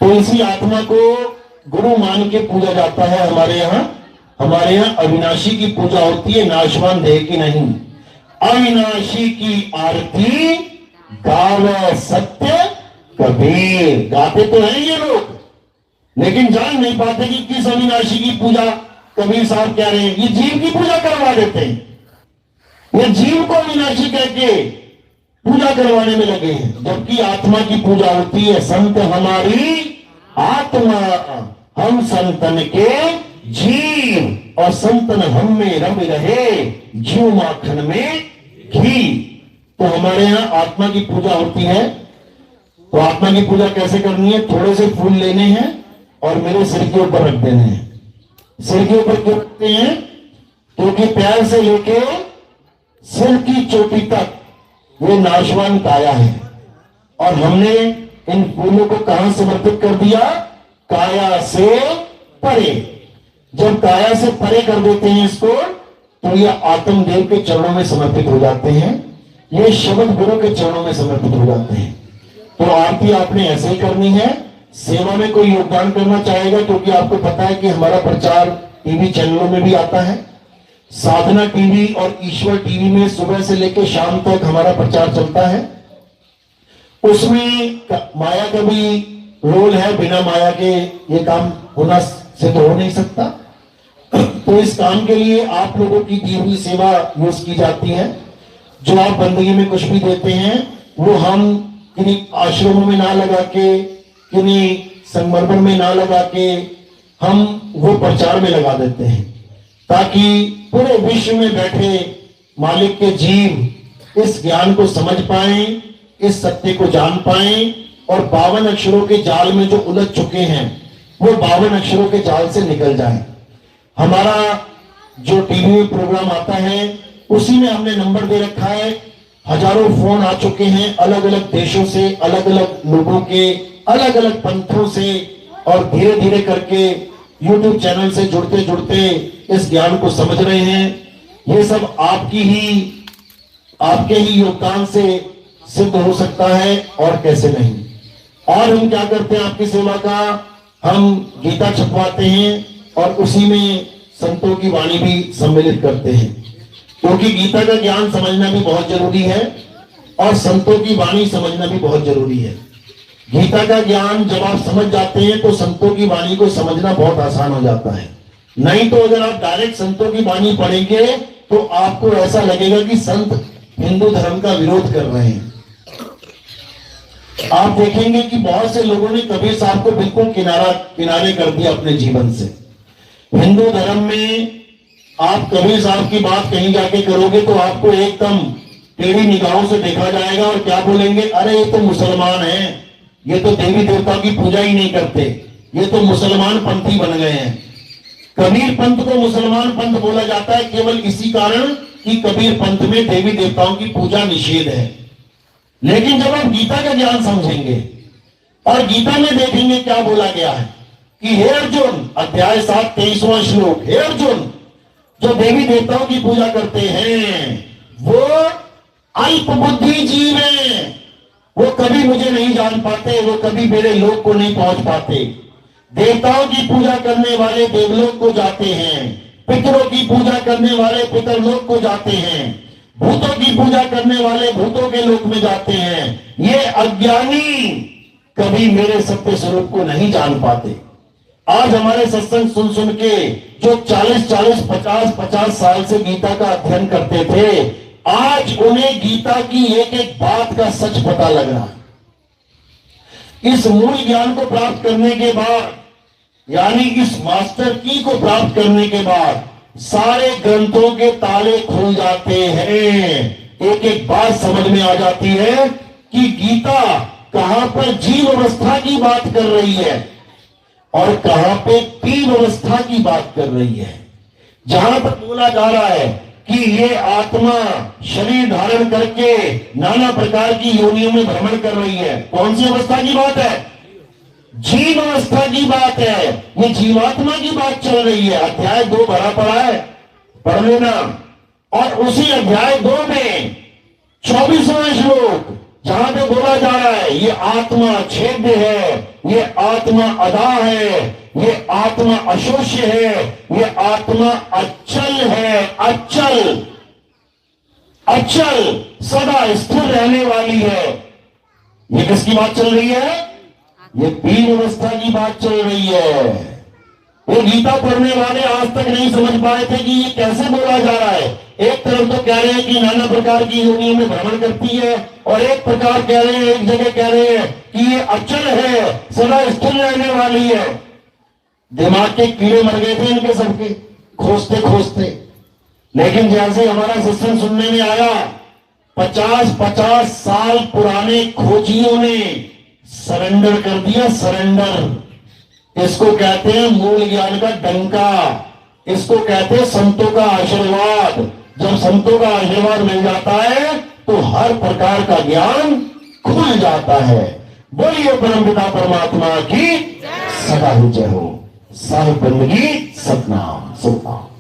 [SPEAKER 3] तो इसी आत्मा को गुरु मान के पूजा जाता है हमारे यहाँ। हमारे यहाँ अविनाशी की पूजा होती है, नाशवान देह की नहीं। अविनाशी की आरती गावे सत्य कबीर। गाते तो हैं ये लोग, लेकिन जान नहीं पाते कि किस अविनाशी की पूजा कबीर साहब कह रहे हैं। ये जीव की पूजा करवा देते हैं, ये जीव को अविनाशी कह के पूजा करवाने में लगे हैं, जबकि आत्मा की पूजा होती है। संत हमारी आत्मा, हम संतन के जीव, और संतन हम में रम रहे, जीव माखन में घी। तो हमारे यहाँ आत्मा की पूजा होती है। तो आत्मा की पूजा कैसे करनी है? थोड़े से फूल लेने हैं और मेरे सिर के ऊपर रख देने हैं। सिर के ऊपर क्यों रखते हैं? क्योंकि पैर से लेके सिर की चोटी तक वो नाशवान काया है, और हमने इन फूलों को कहां समर्पित कर दिया? काया से परे। जब काया से परे कर देते हैं इसको, तो ये आत्मदेव के चरणों में समर्पित हो जाते हैं, ये शब्द गुरु के चरणों में समर्पित हो जाते हैं। तो आरती आपने ऐसे ही करनी है। सेवा में कोई योगदान करना चाहेगा, क्योंकि आपको पता है कि हमारा प्रचार टीवी चैनलों में भी आता है। साधना टीवी और ईश्वर टीवी में सुबह से लेकर शाम तक हमारा प्रचार चलता है। उसमें माया का भी रोल है, बिना माया के ये काम होना से तो हो नहीं सकता। तो इस काम के लिए आप लोगों की दी हुई सेवा यूज की जाती है। जो आप बंदगी में कुछ भी देते हैं, वो हम किन्हीं आश्रमों में ना लगा के, किन्हीं संगमरमर में ना लगा के, हम वो प्रचार में लगा देते हैं, ताकि पूरे विश्व में बैठे मालिक के जीव इस ज्ञान को समझ पाएं, इस सत्य को जान पाएं, और 52 अक्षरों के जाल में जो उलझ चुके हैं, वो 52 अक्षरों के जाल से निकल जाएं। हमारा जो टीवी में प्रोग्राम आता है, उसी में हमने नंबर दे रखा है। हजारों फोन आ चुके हैं अलग अलग देशों से, अलग अलग लोगों के, अलग अलग पंथों से, और धीरे धीरे करके यूट्यूब चैनल से जुड़ते जुड़ते इस ज्ञान को समझ रहे हैं। ये सब आपके ही योगदान से सिद्ध हो सकता है, और कैसे नहीं। और हम क्या करते हैं आपकी सेवा का? हम गीता छपवाते हैं, और उसी में संतों की वाणी भी सम्मिलित करते हैं, क्योंकि गीता का ज्ञान समझना भी बहुत जरूरी है, और संतों की वाणी समझना भी बहुत जरूरी है। गीता का ज्ञान जब आप समझ जाते हैं, तो संतों की वाणी को समझना बहुत आसान हो जाता है। नहीं तो अगर आप डायरेक्ट संतों की वाणी पढ़ेंगे, तो आपको ऐसा लगेगा कि संत हिंदू धर्म का विरोध कर रहे हैं। आप देखेंगे कि बहुत से लोगों ने कबीर साहब को बिल्कुल किनारे कर दिया अपने जीवन से। हिंदू धर्म में आप कबीर साहब की बात कहीं जाके करोगे, तो आपको एकदम टेढ़ी निगाहों से देखा जाएगा, और क्या बोलेंगे? अरे ये तो मुसलमान हैं, ये तो देवी देवता की पूजा ही नहीं करते, ये तो मुसलमान पंथी बन गए हैं। कबीर पंथ को मुसलमान पंथ बोला जाता है केवल इसी कारण कि कबीर पंथ में देवी देवताओं की पूजा निषेध है। लेकिन जब आप गीता का ज्ञान समझेंगे और गीता में देखेंगे क्या बोला गया है कि हे अर्जुन, अध्याय 7 23वां श्लोक, हे अर्जुन, जो देवी देवताओं की पूजा करते हैं वो अल्प बुद्धि जीव हैं, वो कभी मुझे नहीं जान पाते, वो कभी मेरे लोक को नहीं पहुंच पाते। देवताओं की पूजा करने वाले देवलोक को जाते हैं, पितरों की पूजा करने वाले पितरलोक को जाते हैं, भूतों की पूजा करने वाले भूतों के लोक में जाते हैं। ये अज्ञानी कभी मेरे सत्य स्वरूप को नहीं जान पाते। आज हमारे सत्संग सुन सुन के जो 40-40, 50-50 साल से गीता का अध्ययन करते थे, आज उन्हें गीता की एक एक बात का सच पता लग रहा है। इस मूल ज्ञान को प्राप्त करने के बाद, यानी इस मास्टर की को प्राप्त करने के बाद, सारे ग्रंथों के ताले खुल जाते हैं। एक एक बात समझ में आ जाती है कि गीता कहां पर जीव अवस्था की बात कर रही है और कहां पे पीव अवस्था की बात कर रही है। जहां पर बोला जा रहा है कि ये आत्मा शरीर धारण करके नाना प्रकार की योनियों में भ्रमण कर रही है। कौन सी अवस्था की बात है? जीव अवस्था की बात है। ये जीवात्मा की बात चल रही है। अध्याय 2 भरा पड़ा है, पढ़ लेना। और उसी अध्याय 2 में 24वां श्लोक जहां पे बोला जा रहा है ये आत्मा छेद्य है, ये आत्मा अदा है, ये आत्मा अशोष्य है, ये आत्मा अचल है। अचल अचल सदा स्थिर रहने वाली है। ये किसकी बात चल रही है? ये 3 अवस्था की बात चल रही है। वो गीता पढ़ने वाले आज तक नहीं समझ पाए थे कि ये कैसे बोला जा रहा है। एक तरफ तो कह रहे हैं कि नाना प्रकार की योनियों में भ्रमण करती है, और एक प्रकार कह रहे हैं, एक जगह कह रहे हैं कि ये अचल है, सदा स्थिर रहने वाली है। दिमाग के कीड़े मर गए थे इनके सबके खोजते खोजते। लेकिन जैसे हमारा सिस्टम सुनने में आया, 50-50 साल पुराने खोजियों ने सरेंडर कर दिया। सरेंडर इसको कहते हैं मूल ज्ञान का डंका, इसको कहते हैं संतों का आशीर्वाद। जब संतों का आशीर्वाद मिल जाता है तो हर प्रकार का ज्ञान खुल जाता है। बोलिए परमपिता परमात्मा की सदा ही जय हो। साहिब बंदगी सतनाम सतनाम।